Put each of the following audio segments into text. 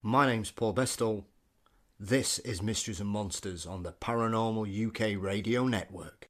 My name's Paul Bestall. This is Mysteries and Monsters on the Paranormal UK Radio Network.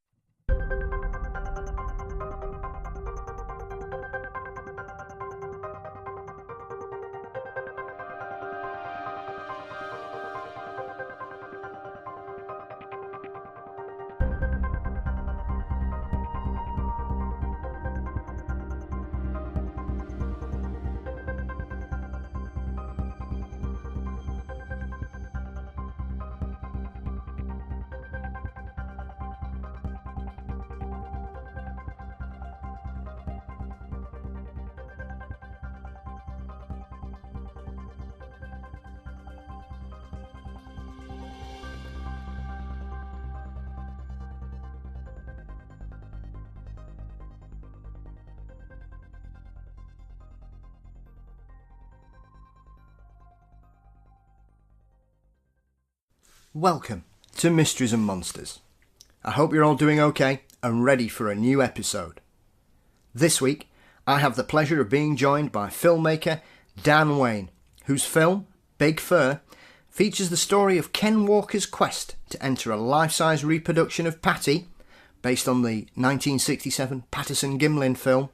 Welcome to Mysteries and Monsters. I hope you're all doing okay and ready for a new episode. This week, I have the pleasure of being joined by filmmaker Dan Wayne, whose film, Big Fur, features the story of Ken Walker's quest to enter a life-size reproduction of Patty, based on the 1967 Patterson Gimlin film,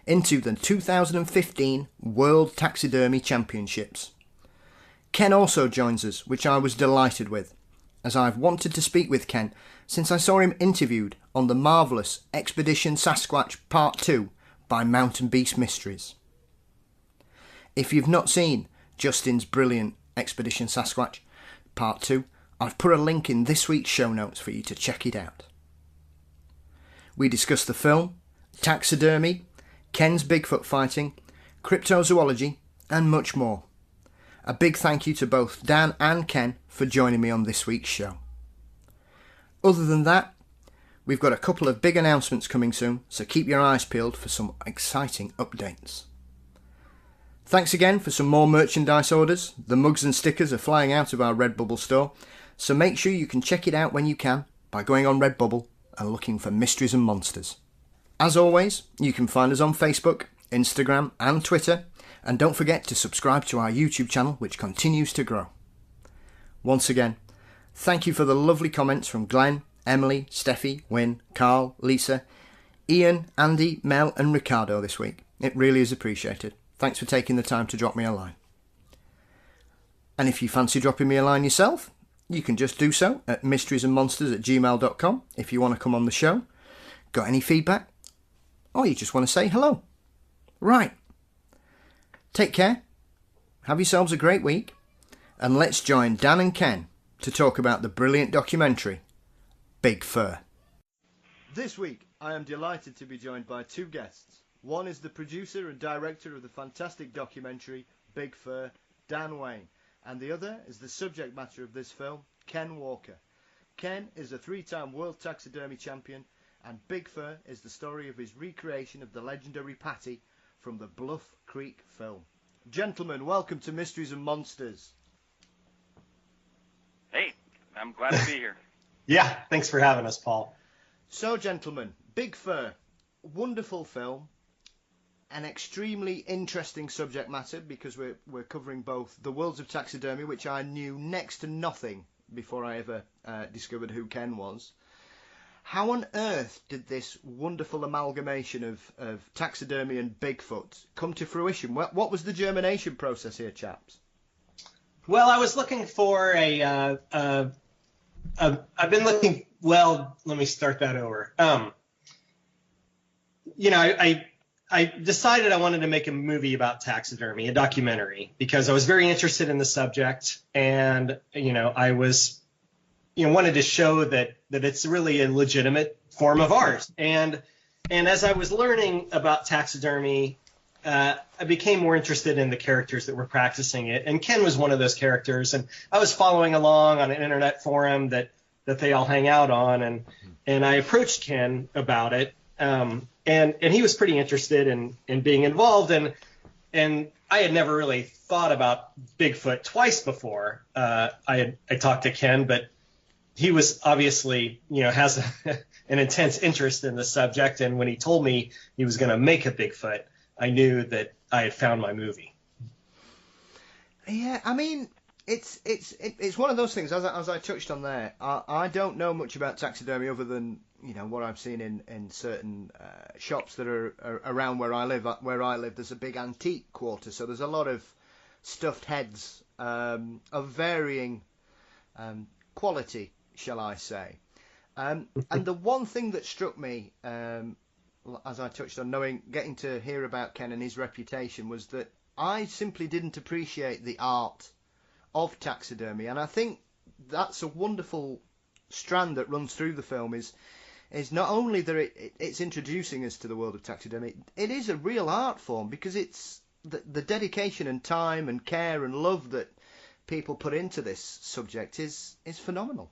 into the 2015 World Taxidermy Championships. Ken also joins us, which I was delighted with, as I've wanted to speak with Ken since I saw him interviewed on the marvellous Expedition Sasquatch II by Mountain Beast Mysteries. If you've not seen Justin's brilliant Expedition Sasquatch II, I've put a link in this week's show notes for you to check it out. We discuss the film, taxidermy, Ken's Bigfoot fighting, cryptozoology, and much more. A big thank you to both Dan and Ken for joining me on this week's show. Other than that, we've got a couple of big announcements coming soon, so keep your eyes peeled for some exciting updates. Thanks again for some more merchandise orders. The mugs and stickers are flying out of our Redbubble store, so make sure you can check it out when you can by going on Redbubble and looking for Mysteries and Monsters. As always, you can find us on Facebook, Instagram and Twitter, and don't forget to subscribe to our YouTube channel, which continues to grow. Once again, thank you for the lovely comments from Glenn, Emily, Steffi, Wynne, Carl, Lisa, Ian, Andy, Mel and Ricardo this week. It really is appreciated. Thanks for taking the time to drop me a line. And if you fancy dropping me a line yourself, you can just do so at mysteriesandmonsters@gmail.com if you want to come on the show. Got any feedback? Or you just want to say hello? Right. Take care, have yourselves a great week, and let's join Dan and Ken to talk about the brilliant documentary, Big Fur. This week, I am delighted to be joined by two guests. One is the producer and director of the fantastic documentary, Big Fur, Dan Wayne, and the other is the subject matter of this film, Ken Walker. Ken is a three-time World Taxidermy Champion, and Big Fur is the story of his recreation of the legendary Patty from the Bluff Creek film. Gentlemen, welcome to Mysteries and Monsters. Hey, I'm glad to be here. Yeah, thanks for having us, Paul. So, gentlemen, Big Fur, wonderful film, an extremely interesting subject matter because we're covering both the worlds of taxidermy, which I knew next to nothing before I ever discovered who Ken was. How on earth did this wonderful amalgamation of taxidermy and Bigfoot come to fruition? What was the germination process here, chaps? Well, I was looking for I've been looking. Well, let me start that over. I decided I wanted to make a movie about taxidermy, a documentary, because I was very interested in the subject, and I was. Wanted to show that it's really a legitimate form of art. And as I was learning about taxidermy, I became more interested in the characters that were practicing it. And Ken was one of those characters. And I was following along on an internet forum that they all hang out on. And I approached Ken about it. And he was pretty interested in being involved. And I had never really thought about Bigfoot twice before. I talked to Ken, but he was obviously, has an intense interest in the subject. And when he told me he was going to make a Bigfoot, I knew that I had found my movie. Yeah, I mean, it's one of those things. As I touched on there, I don't know much about taxidermy other than what I've seen in certain shops that are around where I live. Where I live, there's a big antique quarter, so there's a lot of stuffed heads of varying quality, shall I say. And the one thing that struck me, as I touched on, getting to hear about Ken and his reputation, was that I simply didn't appreciate the art of taxidermy, and I think that's a wonderful strand that runs through the film. Is not only that it's introducing us to the world of taxidermy, it is a real art form, because it's the dedication and time and care and love that people put into this subject is phenomenal.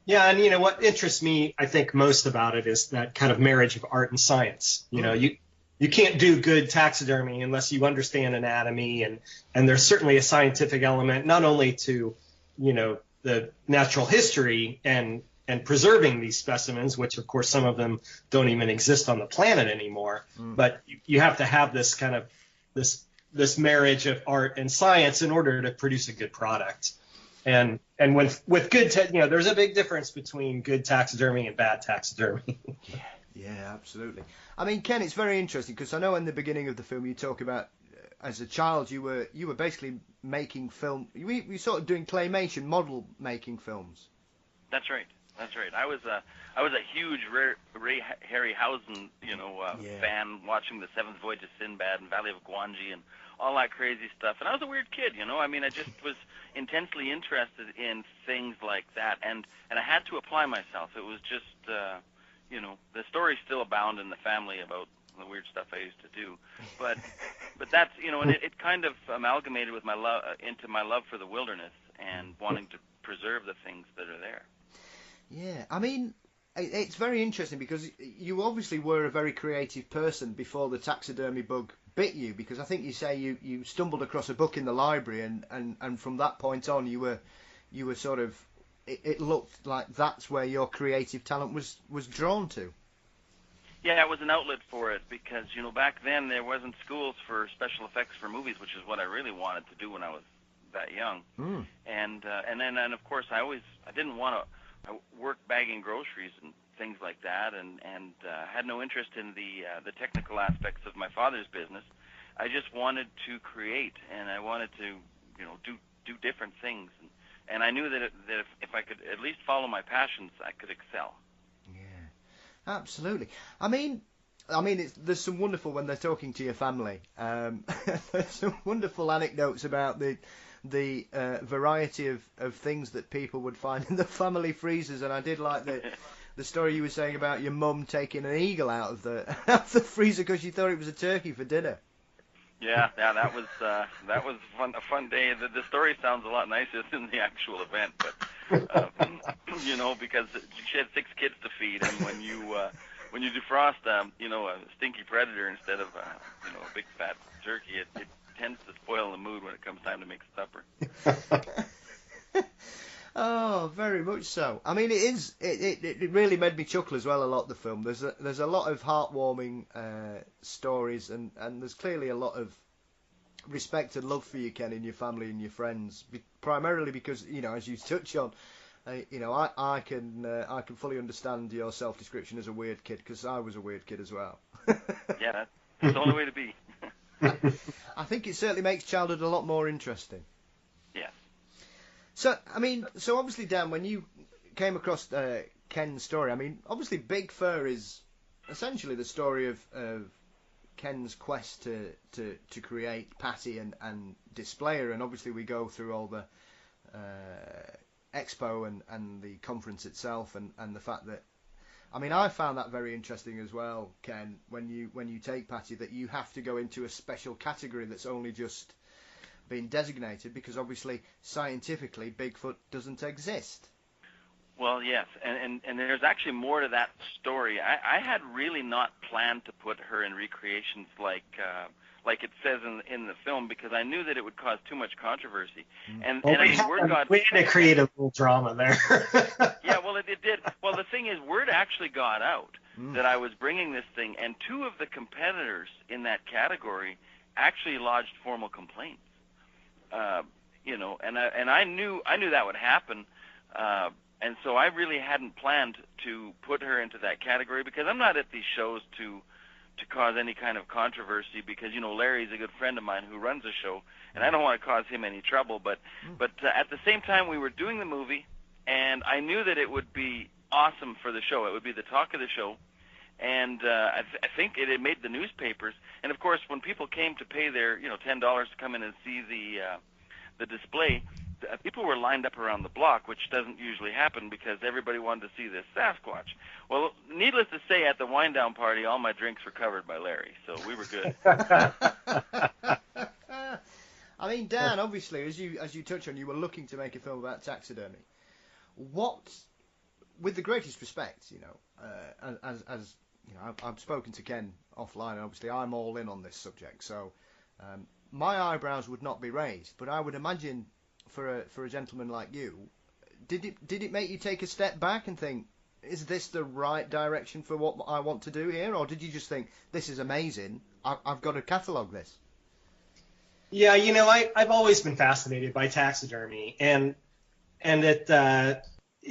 Yeah, and what interests me, I think, most about it is that kind of marriage of art and science. You can't do good taxidermy unless you understand anatomy, and there's certainly a scientific element, not only to the natural history and preserving these specimens, which of course some of them don't even exist on the planet anymore, but you have to have this kind of this marriage of art and science in order to produce a good product. And with good, there's a big difference between good taxidermy and bad taxidermy. Yeah, absolutely. I mean, Ken, it's very interesting because I know in the beginning of the film you talk about as a child you were basically making film. You sort of doing claymation, model making films. That's right. I was a huge Ray Harryhausen, fan, watching the Seventh Voyage of Sinbad and Valley of Gwangi and all that crazy stuff. And I was a weird kid, I mean, I just was intensely interested in things like that, and I had to apply myself. It was just, the stories still abound in the family about the weird stuff I used to do, but that's, and it kind of amalgamated with my love for the wilderness and wanting to preserve the things that are there. Yeah, I mean, it's very interesting because you obviously were a very creative person before the taxidermy bug bit you, because I think you say you stumbled across a book in the library and from that point on you were sort of, it looked like that's where your creative talent was drawn to. Yeah, it was an outlet for it because, back then there wasn't schools for special effects for movies, which is what I really wanted to do when I was that young. And then of course I didn't want to work bagging groceries and things like that, and had no interest in the technical aspects of my father's business. I just wanted to create, and I wanted to do different things, and I knew that if I could at least follow my passions, I could excel. Yeah, absolutely. I mean, there's some wonderful, when they're talking to your family, there's some wonderful anecdotes about the variety of things that people would find in the family freezers, and I did like the story you were saying about your mum taking an eagle out of the freezer because she thought it was a turkey for dinner. Yeah, that was a fun day. The story sounds a lot nicer than the actual event, but because she had 6 kids to feed, and when you defrost a stinky predator instead of a big fat turkey, it tends to spoil the mood when it comes time to make supper. Oh, very much so. I mean, it really made me chuckle as well a lot, the film. There's a lot of heartwarming stories, and there's clearly a lot of respect and love for you, Ken, in your family and your friends, primarily because, as you touch on, I can fully understand your self-description as a weird kid, because I was a weird kid as well. Yeah, that's the only way to be. I think it certainly makes childhood a lot more interesting. Yeah. So obviously, Dan, when you came across Ken's story, I mean, obviously Big Fur is essentially the story of Ken's quest to create Patty and display her, and obviously we go through all the expo and the conference itself, and the fact that, I mean, I found that very interesting as well, Ken, when you take Patty, that you have to go into a special category that's only just been designated, because obviously scientifically Bigfoot doesn't exist. Well, yes, and there's actually more to that story. I had really not planned to put her in recreations like it says in the film, because I knew that it would cause too much controversy. And we had to create a little drama there. Yeah, well, it did. Well, the thing is, word actually got out that I was bringing this thing, and 2 of the competitors in that category actually lodged formal complaints. and I knew that would happen, and so I really hadn't planned to put her into that category, because I'm not at these shows to cause any kind of controversy, because Larry's a good friend of mine who runs a show, and I don't want to cause him any trouble. But at the same time, we were doing the movie, and I knew that it would be awesome for the show. It would be the talk of the show. And I think it had made the newspapers. And of course, when people came to pay their $10 to come in and see the display, people were lined up around the block, which doesn't usually happen because everybody wanted to see this Sasquatch. Well, needless to say, at the wind down party, all my drinks were covered by Larry, so we were good. I mean, Dan, obviously, as you touch on, you were looking to make a film about taxidermy. What, with the greatest respect, as I've spoken to Ken offline, and obviously I'm all in on this subject, so my eyebrows would not be raised. But I would imagine for a gentleman like you, did it make you take a step back and think, is this the right direction for what I want to do here, or did you just think, this is amazing, I've got to catalogue this? Yeah, I've always been fascinated by taxidermy, and it.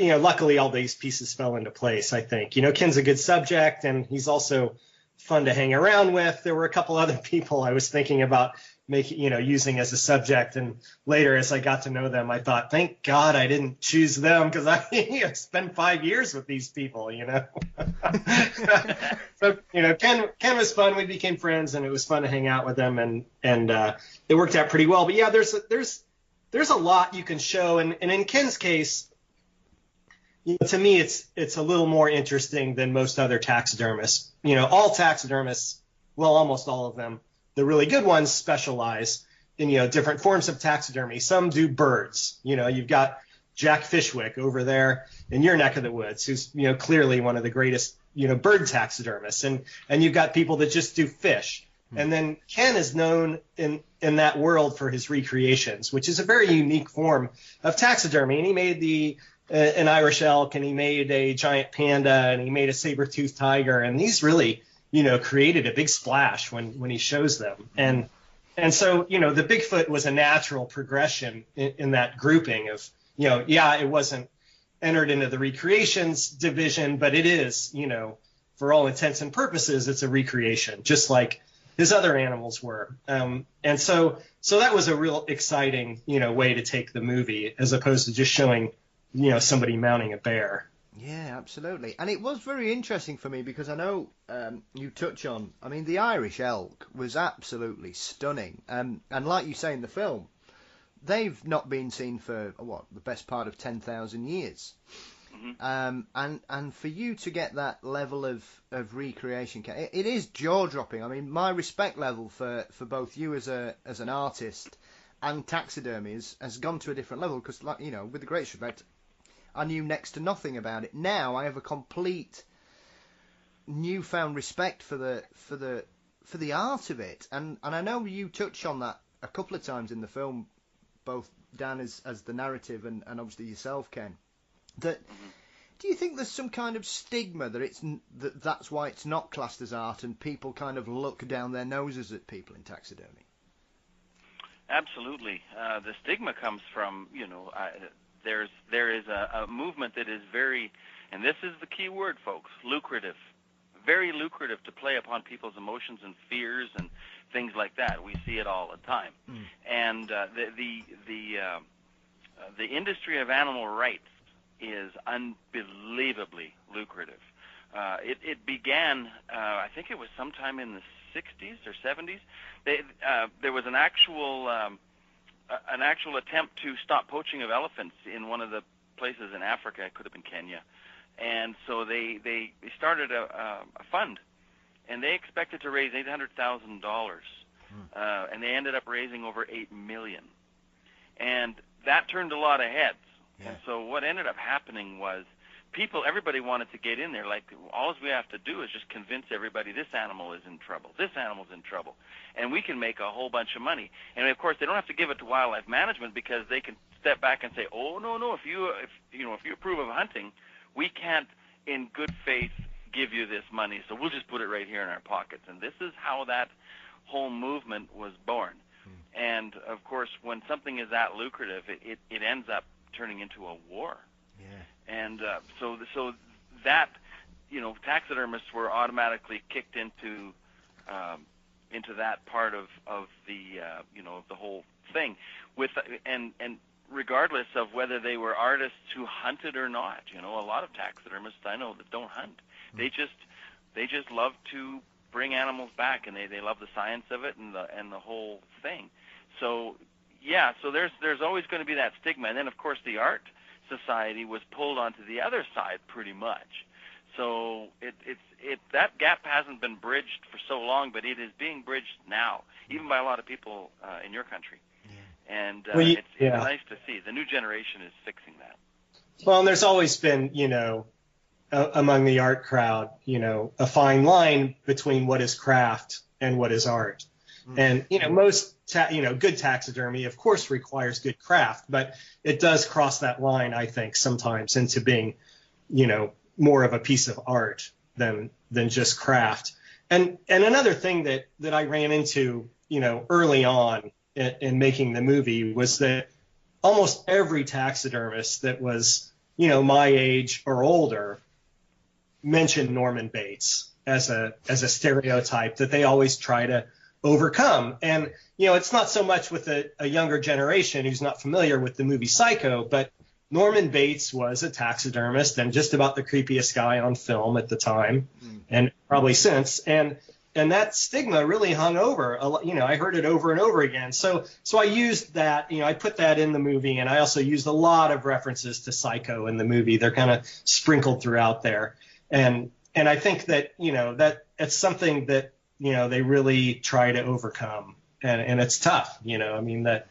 Luckily all these pieces fell into place, I think. Ken's a good subject, and he's also fun to hang around with. There were a couple other people I was thinking about using as a subject, and later as I got to know them, I thought, thank God I didn't choose them, because I spent 5 years with these people, So, Ken was fun. We became friends, and it was fun to hang out with them, and it worked out pretty well. But yeah, there's a lot you can show, and in Ken's case, to me, it's a little more interesting than most other taxidermists. All taxidermists, well, almost all of them, the really good ones specialize in, different forms of taxidermy. Some do birds. You've got Jack Fishwick over there in your neck of the woods, who's, clearly one of the greatest, bird taxidermists. And you've got people that just do fish. And then Ken is known in that world for his recreations, which is a very unique form of taxidermy. And he made an Irish elk, and he made a giant panda, and he made a saber-toothed tiger, and these really, created a big splash when he shows them. And so, the Bigfoot was a natural progression in that grouping of, it wasn't entered into the recreations division, but it is, for all intents and purposes, it's a recreation, just like his other animals were. And so that was a real exciting, way to take the movie, as opposed to just showing somebody mounting a bear. Yeah, absolutely. And it was very interesting for me, because I know you touch on, the Irish elk was absolutely stunning. And like you say in the film, they've not been seen for, the best part of 10,000 years. Mm-hmm. And for you to get that level of recreation, it is jaw-dropping. My respect level for both you as an artist and taxidermy has gone to a different level, because, with the greatest respect, I knew next to nothing about it. Now I have a complete newfound respect for the art of it, and I know you touch on that a couple of times in the film, both Dan as the narrative and obviously yourself, Ken. Do you think there's some kind of stigma that that's why it's not classed as art, and people kind of look down their noses at people in taxidermy? Absolutely. The stigma comes from, there is a movement that is very, and this is the key word, folks, lucrative. Very lucrative to play upon people's emotions and fears and things like that. We see it all the time. And the industry of animal rights is unbelievably lucrative. It began, I think it was sometime in the 60s or 70s. There was an actual attempt to stop poaching of elephants in one of the places in Africa. It could have been Kenya. And so they started a fund, and they expected to raise $800,000, and they ended up raising over $8 million. And that turned a lot of heads. Yeah. And so what ended up happening was everybody wanted to get in there. Like, all we have to do is just convince everybody this animal is in trouble. This animal's in trouble. And we can make a whole bunch of money. And, of course, they don't have to give it to wildlife management, because they can step back and say, oh, no, if you approve of hunting, we can't, in good faith, give you this money. So we'll just put it right here in our pockets. And this is how that whole movement was born. And of course, when something is that lucrative, it ends up turning into a war. Yeah. And so that, taxidermists were automatically kicked into that part of the the whole thing, and regardless of whether they were artists who hunted or not. A lot of taxidermists I know that don't hunt. They just love to bring animals back, and they love the science of it and the whole thing. So yeah, so there's always going to be that stigma, and then of course the art society was pulled onto the other side pretty much. So that gap hasn't been bridged for so long, but it is being bridged now, even by a lot of people in your country. Yeah. And it's nice to see. The new generation is fixing that. Well, and there's always been, among the art crowd, a fine line between what is craft and what is art. And, most, good taxidermy, of course, requires good craft, but it does cross that line, I think, sometimes into being, more of a piece of art than just craft. And another thing that I ran into, early on in making the movie was that almost every taxidermist that was, my age or older mentioned Norman Bates as a stereotype that they always try to overcome. And, it's not so much with a younger generation who's not familiar with the movie Psycho, but Norman Bates was a taxidermist and just about the creepiest guy on film at the time, and probably since. And that stigma really hung over. I heard it over and over again. So I used that. I put that in the movie, and I also used a lot of references to Psycho in the movie. They're kind of sprinkled throughout there, and I think that that it's something that they really try to overcome, and it's tough. That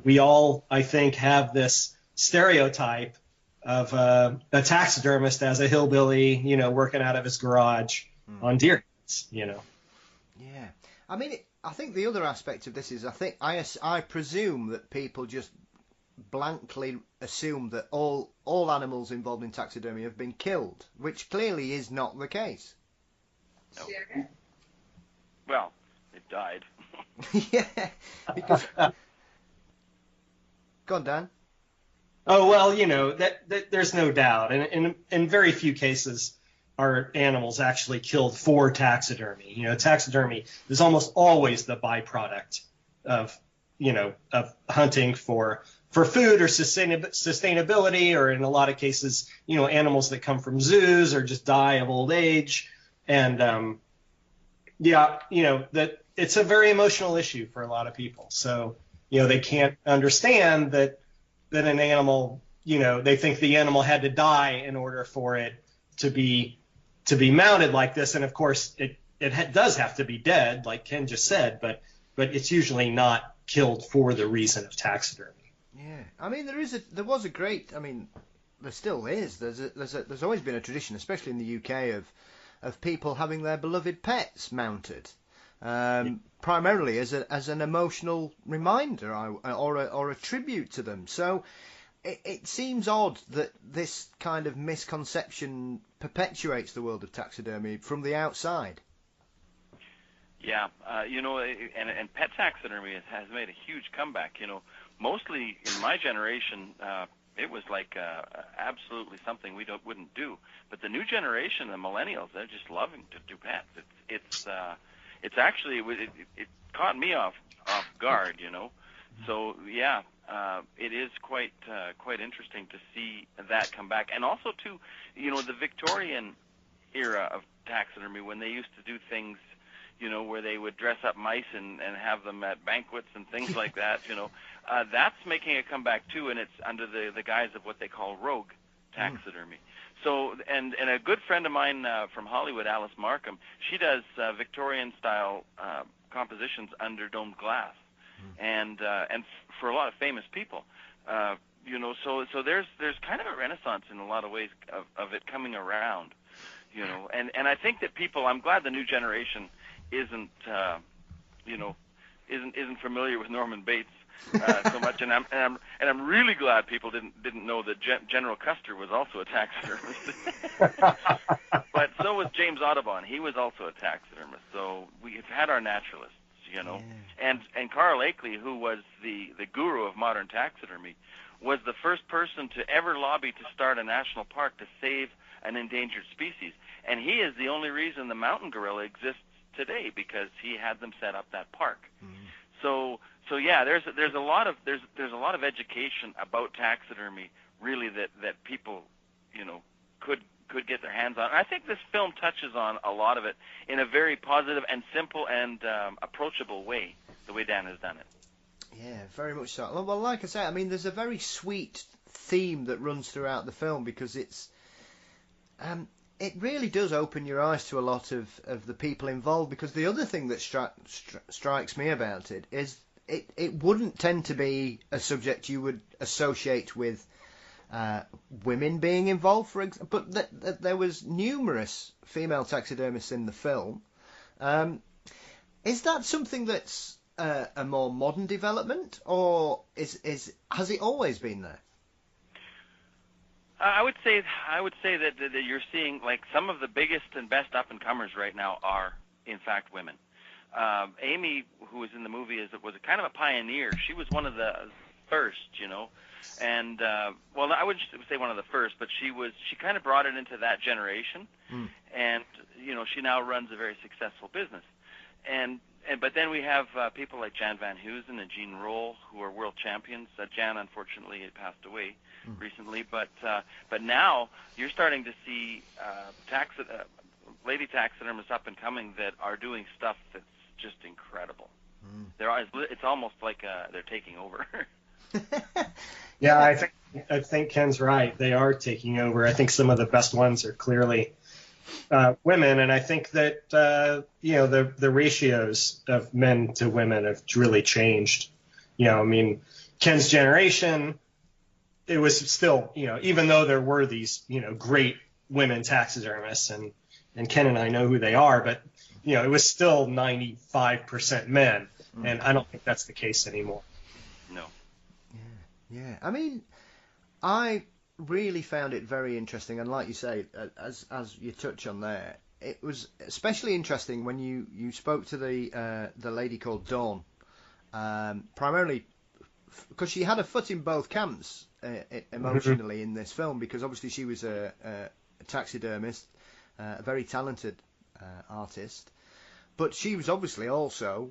we all, I think, have this stereotype of a taxidermist as a hillbilly, working out of his garage on deer hunts, Yeah. I think the other aspect of this is I presume that people just blankly assume that all animals involved in taxidermy have been killed, which clearly is not the case. No. Well, it died. Yeah, because... Go on, Dan. Oh, well, that there's no doubt. And in very few cases are animals actually killed for taxidermy. Taxidermy is almost always the byproduct of hunting for food or sustainability, or in a lot of cases, animals that come from zoos or just die of old age. And, that it's a very emotional issue for a lot of people. So, they can't understand that an animal, they think the animal had to die in order for it to be mounted like this. And of course, it does have to be dead, like Ken just said, but it's usually not killed for the reason of taxidermy. Yeah, there still is. There's always been a tradition, especially in the UK, of people having their beloved pets mounted. Primarily as an emotional reminder or a tribute to them. So it seems odd that this kind of misconception perpetuates the world of taxidermy from the outside. Yeah, and pet taxidermy has made a huge comeback. Mostly in my generation, it was like absolutely something we wouldn't do. But the new generation, the millennials, they're just loving to do pets. It's actually it caught me off guard, So yeah, it is quite interesting to see that come back, and also too, the Victorian era of taxidermy, when they used to do things, where they would dress up mice and have them at banquets and things like that. That's making a comeback too, and it's under the guise of what they call rogue taxidermy. So, and a good friend of mine from Hollywood, Alice Markham, she does Victorian-style compositions under domed glass, and for a lot of famous people, So there's kind of a renaissance in a lot of ways of it coming around, and I think that I'm glad the new generation isn't familiar with Norman Bates. So much, and I'm really glad people didn't know that General Custer was also a taxidermist. But so was James Audubon. He was also a taxidermist. So we've had our naturalists, you know. And Carl Akeley, who was the guru of modern taxidermy, was the first person to ever lobby to start a national park to save an endangered species. And he is the only reason the mountain gorilla exists today, because he had them set up that park. So yeah, there's a lot of education about taxidermy, really, that people, you know, could get their hands on. And I think this film touches on a lot of it in a very positive and simple and approachable way, the way Dan has done it. Yeah, very much so. Well, like I say, I mean, there's a very sweet theme that runs throughout the film, because it really does open your eyes to a lot of the people involved. Because the other thing that strikes me about it is it wouldn't tend to be a subject you would associate with women being involved, for example. But there was numerous female taxidermists in the film. Is that something that's a more modern development, or has it always been there? I would say that you're seeing, like, some of the biggest and best up and comers right now are in fact women. Amy, who was in the movie, was a kind of a pioneer. She was one of the first, you know, and well, I wouldn't say one of the first, but she kind of brought it into that generation, and you know, she now runs a very successful business. But then we have people like Jan Van Heusen and Jean Roll, who are world champions. Jan, unfortunately, had passed away recently, but now you're starting to see lady taxidermists up and coming that are doing stuff that's just incredible. It's almost like they're taking over. Yeah, I think Ken's right. They are taking over. I think some of the best ones are clearly women, and I think that you know, the ratios of men to women have really changed. You know, I mean, Ken's generation, it was still, you know, even though there were these, you know, great women taxidermists, and Ken and I know who they are, but you know, it was still 95% men, and I don't think that's the case anymore. No. Yeah. I mean, I really found it very interesting, and like you say, as you touch on there, it was especially interesting when you spoke to the lady called Dawn, primarily because she had a foot in both camps emotionally in this film, because obviously she was a taxidermist, a very talented artist, but she was obviously also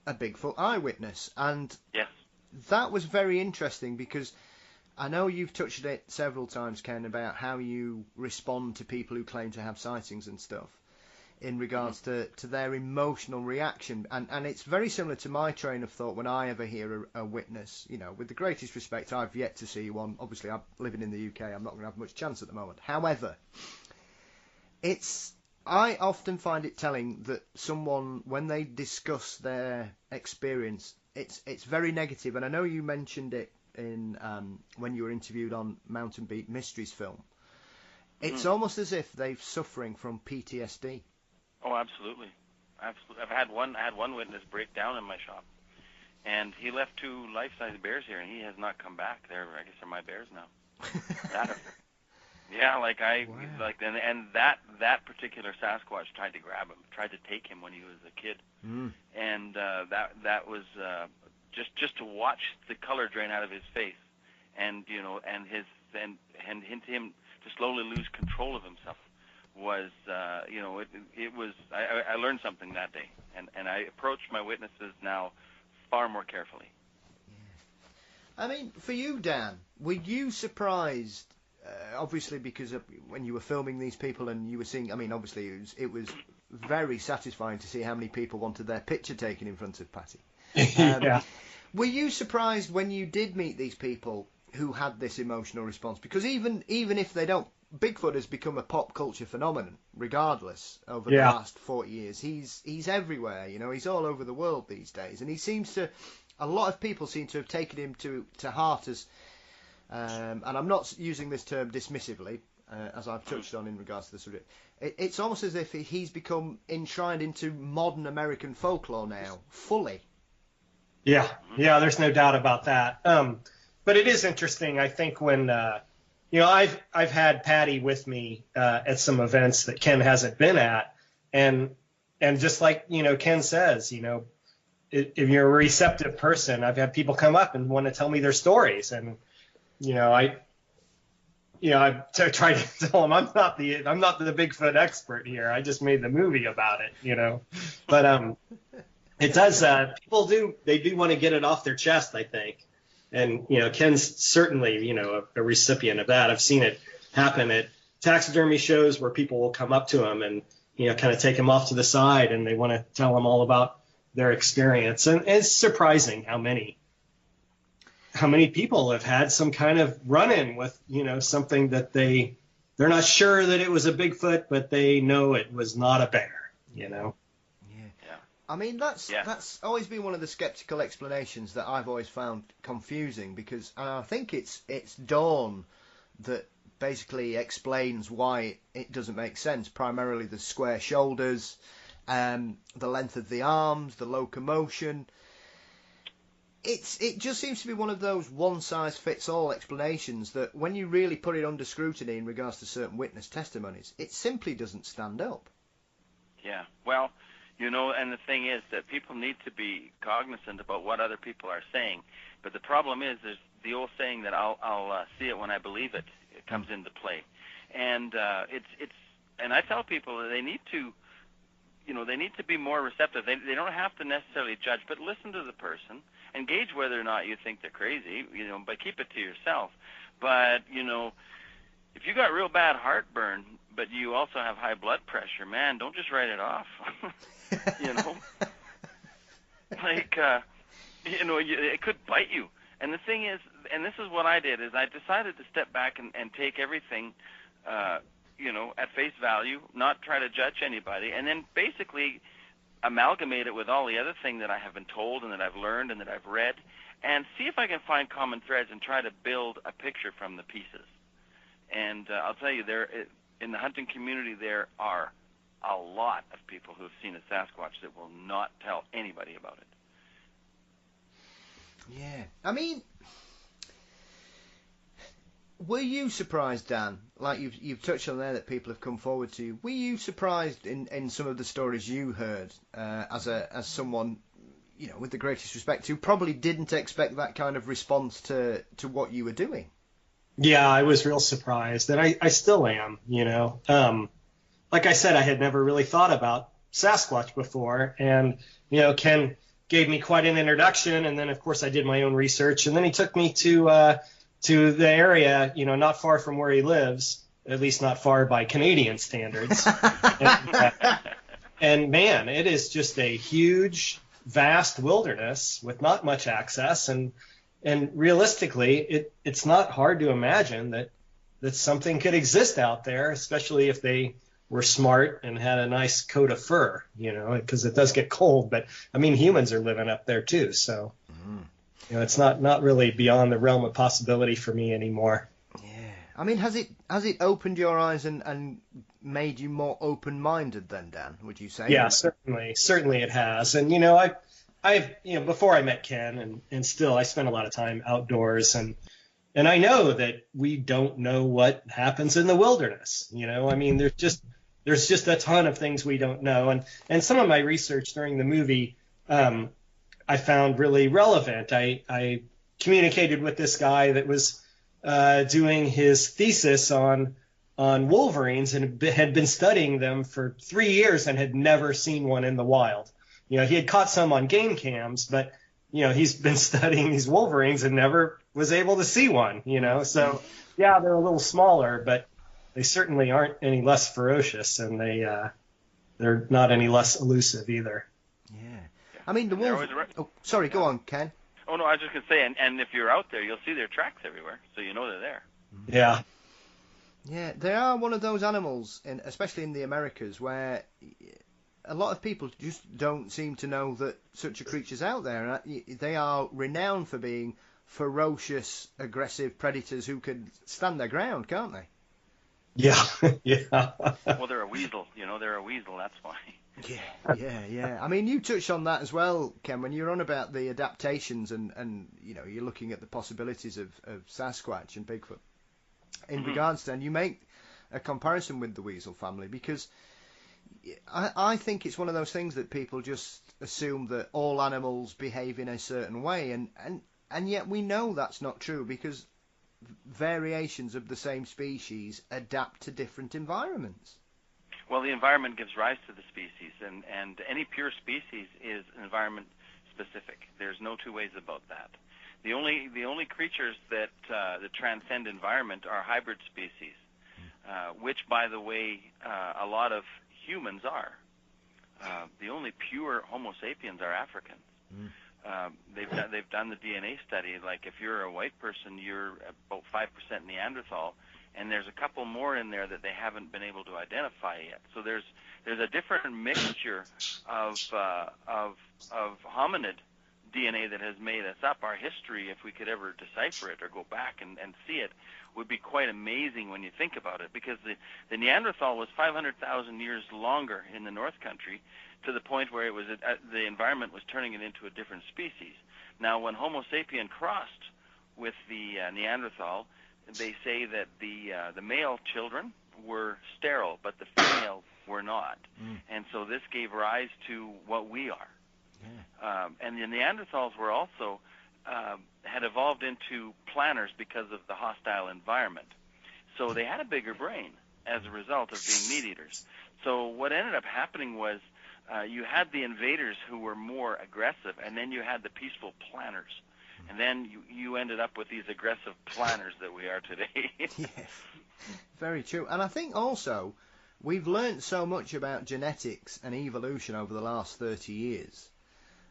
a Bigfoot eyewitness, and yes, that was very interesting, because I know you've touched on it several times, Ken, about how you respond to people who claim to have sightings and stuff in regards to their emotional reaction. And it's very similar to my train of thought when I ever hear a witness. You know, with the greatest respect, I've yet to see one. Obviously, I'm living in the UK. I'm not going to have much chance at the moment. However, I often find it telling that someone, when they discuss their experience, it's very negative. And I know you mentioned it in when you were interviewed on Mountain Beat Mysteries film. It's almost as if they're suffering from PTSD. Oh, absolutely. I had one witness break down in my shop, and he left 2 life-size bears here, and he has not come back. I guess they're my bears now. Yeah, and that particular Sasquatch tried to grab him, tried to take him when he was a kid, and that was just to watch the color drain out of his face, and you know, and hint him to slowly lose control of himself was, you know, it was. I learned something that day, and I approach my witnesses now far more carefully. Yeah. I mean, for you, Dan, were you surprised? Obviously, because when you were filming these people and you were seeing, I mean, obviously it was very satisfying to see how many people wanted their picture taken in front of Patty. Yeah. Were you surprised when you did meet these people who had this emotional response? Because even if they don't, Bigfoot has become a pop culture phenomenon, regardless, over the last 40 years. He's everywhere, you know, he's all over the world these days, and a lot of people seem to have taken him to heart as, and I'm not using this term dismissively, as I've touched on in regards to the subject. It's almost as if he's become enshrined into modern American folklore now, fully. Yeah, there's no doubt about that. But it is interesting, I think, when you know, I've had Patty with me at some events that Ken hasn't been at, and just like, you know, Ken says, you know, if you're a receptive person, I've had people come up and want to tell me their stories, and I try to tell them I'm not the Bigfoot expert here. I just made the movie about it, But it does. People do want to get it off their chest, I think, and Ken's certainly a recipient of that. I've seen it happen at taxidermy shows where people will come up to him and kind of take him off to the side, and they want to tell him all about their experience. And it's surprising how many people have had some kind of run-in with, something that they're not sure that it was a Bigfoot, but they know it was not a bear, Yeah. I mean, that's always been one of the skeptical explanations that I've always found confusing, because I think it's Dawn that basically explains why it doesn't make sense. Primarily the square shoulders, the length of the arms, the locomotion. It just seems to be one of those one-size-fits-all explanations that when you really put it under scrutiny in regards to certain witness testimonies, it simply doesn't stand up. Yeah, well, and the thing is that people need to be cognizant about what other people are saying. But the problem is there's the old saying that I'll see it when I believe it. It comes into play. And and I tell people that they need to be more receptive. They don't have to necessarily judge, but listen to the person and gauge whether or not you think they're crazy, but keep it to yourself. But, if you got real bad heartburn, but you also have high blood pressure, man, don't just write it off. It could bite you. And the thing is, and this is what I did, is I decided to step back and take everything, at face value, not try to judge anybody, and then basically amalgamate it with all the other things that I have been told and that I've learned and that I've read, and see if I can find common threads and try to build a picture from the pieces. And I'll tell you, in the hunting community, there are a lot of people who have seen a Sasquatch that will not tell anybody about it. Yeah. I mean, were you surprised, Dan? Like you've touched on there that people have come forward to you. Were you surprised in some of the stories you heard as someone, with the greatest respect, who probably didn't expect that kind of response to what you were doing? Yeah, I was real surprised, and I still am. Like I said, I had never really thought about Sasquatch before, and Ken gave me quite an introduction, and then of course I did my own research, and then he took me to the area, not far from where he lives, at least not far by Canadian standards. And man, it is just a huge, vast wilderness with not much access, and realistically, it's not hard to imagine that something could exist out there, especially if they were smart and had a nice coat of fur, because it does get cold. But I mean, humans are living up there too, so it's not really beyond the realm of possibility for me anymore. Yeah, I mean, has it opened your eyes and made you more open-minded then, Dan? Would you say? Yeah, certainly it has. And I've before I met Ken and still I spend a lot of time outdoors, and I know that we don't know what happens in the wilderness. I mean, there's just a ton of things we don't know, and some of my research during the movie I found really relevant. I communicated with this guy that was doing his thesis on wolverines and had been studying them for 3 years and had never seen one in the wild. He had caught some on game cams, but he's been studying these wolverines and never was able to see one. So yeah, they're a little smaller, but they certainly aren't any less ferocious, and they're not any less elusive either. Yeah, I mean the wolves. Oh, sorry, go on, Ken. Oh no, I was just gonna say, and if you're out there, you'll see their tracks everywhere, so they're there. Yeah. Yeah, they are one of those animals, especially in the Americas, where a lot of people just don't seem to know that such a creature's out there. They are renowned for being ferocious, aggressive predators who can stand their ground, can't they? Yeah, yeah. Well, they're a weasel. They're a weasel. That's why. Yeah. I mean, you touched on that as well, Ken, when you're on about the adaptations and you're looking at the possibilities of Sasquatch and Bigfoot. In regards to, and you make a comparison with the weasel family, because I think it's one of those things that people just assume that all animals behave in a certain way, and yet we know that's not true, because variations of the same species adapt to different environments. Well, the environment gives rise to the species, and any pure species is environment specific. There's no two ways about that. The only creatures that transcend environment are hybrid species, which, by the way, a lot of humans are. The only pure Homo sapiens are Africans. They've done the DNA study. Like, if you're a white person, you're about 5% Neanderthal, and there's a couple more in there that they haven't been able to identify yet. So there's a different mixture of hominid DNA that has made us up. Our history, if we could ever decipher it or go back and see it, would be quite amazing when you think about it, because the Neanderthal was 500,000 years longer in the North Country, to the point where it was the environment was turning it into a different species. Now, when Homo sapien crossed with the Neanderthal, they say that the male children were sterile, but the females were not. And so this gave rise to what we are. And the Neanderthals were also had evolved into planners because of the hostile environment. So they had a bigger brain as a result of being meat eaters. So what ended up happening was you had the invaders who were more aggressive, and then you had the peaceful planners. And then you ended up with these aggressive planners that we are today. Yes, very true. And I think also we've learned so much about genetics and evolution over the last 30 years.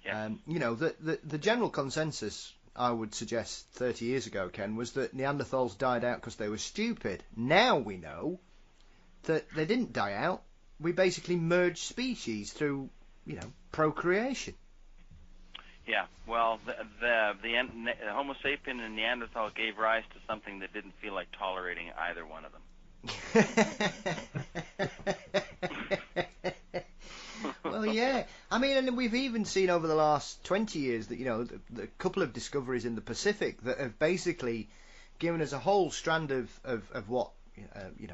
Yeah. The general consensus, I would suggest 30 years ago, Ken, was that Neanderthals died out because they were stupid. Now we know that they didn't die out. We basically merged species through, procreation. Yeah, well, the Homo sapien and Neanderthal gave rise to something that didn't feel like tolerating either one of them. Well, yeah. I mean, and we've even seen over the last 20 years that, the couple of discoveries in the Pacific that have basically given us a whole strand of what,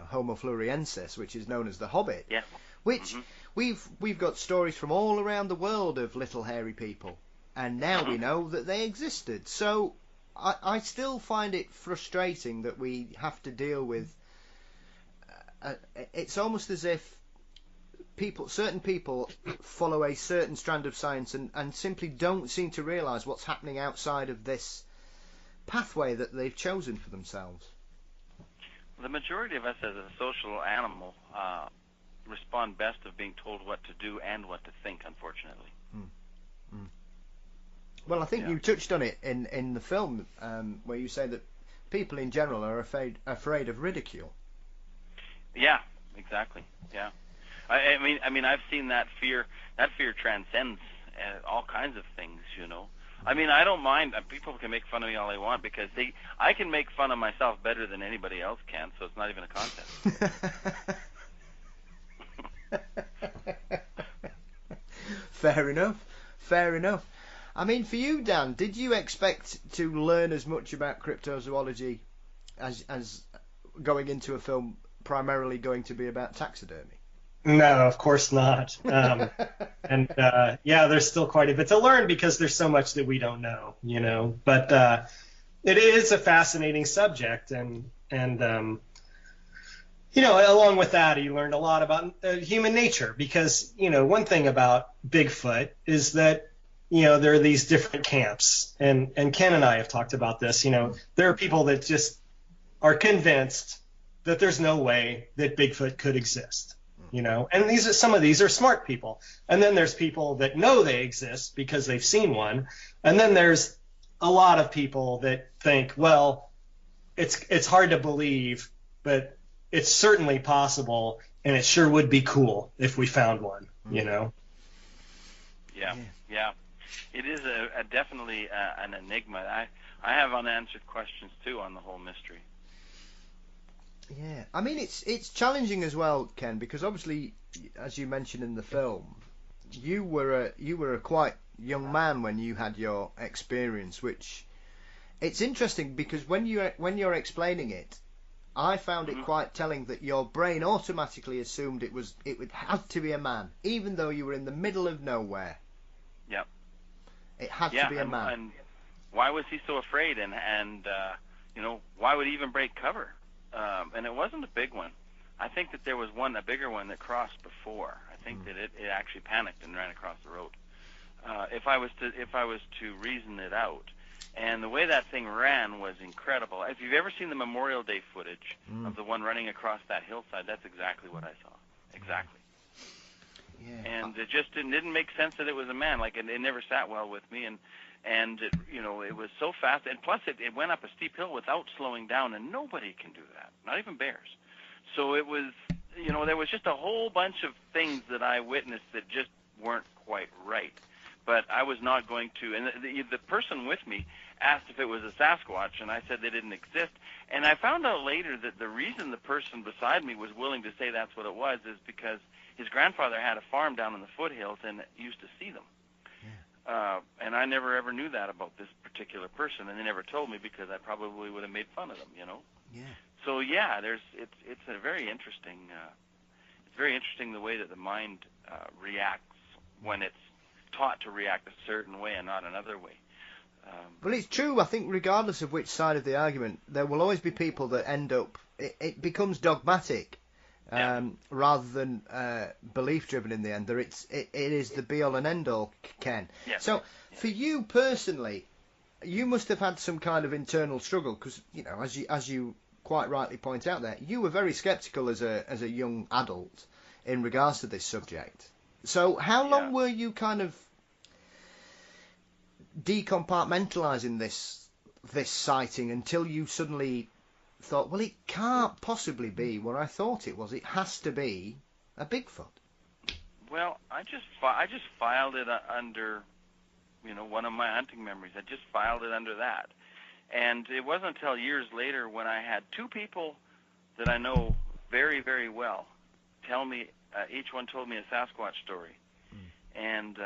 Homo floresiensis, which is known as the Hobbit. Yeah. Which we've got stories from all around the world of little hairy people. And now we know that they existed. So I still find it frustrating that we have to deal with... it's almost as if certain people follow a certain strand of science and simply don't seem to realise what's happening outside of this pathway that they've chosen for themselves. The majority of us as a social animal respond best of being told what to do and what to think, unfortunately. Well, I think you touched on it in the film, where you say that people in general are afraid of ridicule. Yeah, exactly. Yeah, I mean, I've seen that fear. That fear transcends all kinds of things. I mean, I don't mind. People can make fun of me all they want, because I can make fun of myself better than anybody else can. So it's not even a contest. Fair enough. I mean, for you, Dan, did you expect to learn as much about cryptozoology as going into a film primarily going to be about taxidermy? No, of course not. There's still quite a bit to learn, because there's so much that we don't know, But it is a fascinating subject, and along with that, you learned a lot about human nature, because one thing about Bigfoot is that there are these different camps, and Ken and I have talked about this. There are people that just are convinced that there's no way that Bigfoot could exist. And some of these are smart people. And then there's people that know they exist because they've seen one. And then there's a lot of people that think, well, it's hard to believe, but it's certainly possible, and it sure would be cool if we found one, Yeah. It is definitely an enigma. I have unanswered questions too on the whole mystery. Yeah, I mean, it's challenging as well, Ken, because obviously, as you mentioned in the film, you were a quite young man when you had your experience, which it's interesting because when you're explaining it, I found it quite telling that your brain automatically assumed it would have to be a man, even though you were in the middle of nowhere. Yep. It had to be a man. And why was he so afraid? And why would he even break cover? And it wasn't a big one. I think that there was a bigger one that crossed before. I think that it actually panicked and ran across the road. If I was to reason it out, and the way that thing ran was incredible. If you've ever seen the Memorial Day footage of the one running across that hillside, that's exactly what I saw. Exactly. Yeah. And it just didn't make sense that it was a man. Like it never sat well with me, and it, it was so fast, and plus it went up a steep hill without slowing down, and nobody can do that, not even bears. So it was, there was just a whole bunch of things that I witnessed that just weren't quite right. But I was not going to, and the person with me asked if it was a Sasquatch, and I said they didn't exist. And I found out later that the reason the person beside me was willing to say that's what it was is because his grandfather had a farm down in the foothills and used to see them. Yeah. And I never ever knew that about this particular person, and they never told me because I probably would have made fun of them, Yeah. So yeah, it's a very interesting. It's very interesting the way that the mind reacts when it's taught to react a certain way and not another way. But it's true, I think, regardless of which side of the argument, there will always be people that end up, it becomes dogmatic rather than belief-driven in the end. It is the be-all and end-all, Ken. Yeah. So, for you personally, you must have had some kind of internal struggle, because, as you quite rightly point out there, you were very sceptical as a young adult in regards to this subject. So, how long were you kind of decompartmentalizing this sighting until you suddenly thought, well, it can't possibly be what I thought it was. It has to be a Bigfoot. Well, I just filed it under, one of my hunting memories. I just filed it under that, and it wasn't until years later when I had two people that I know very, very well tell me. Each one told me a Sasquatch story, and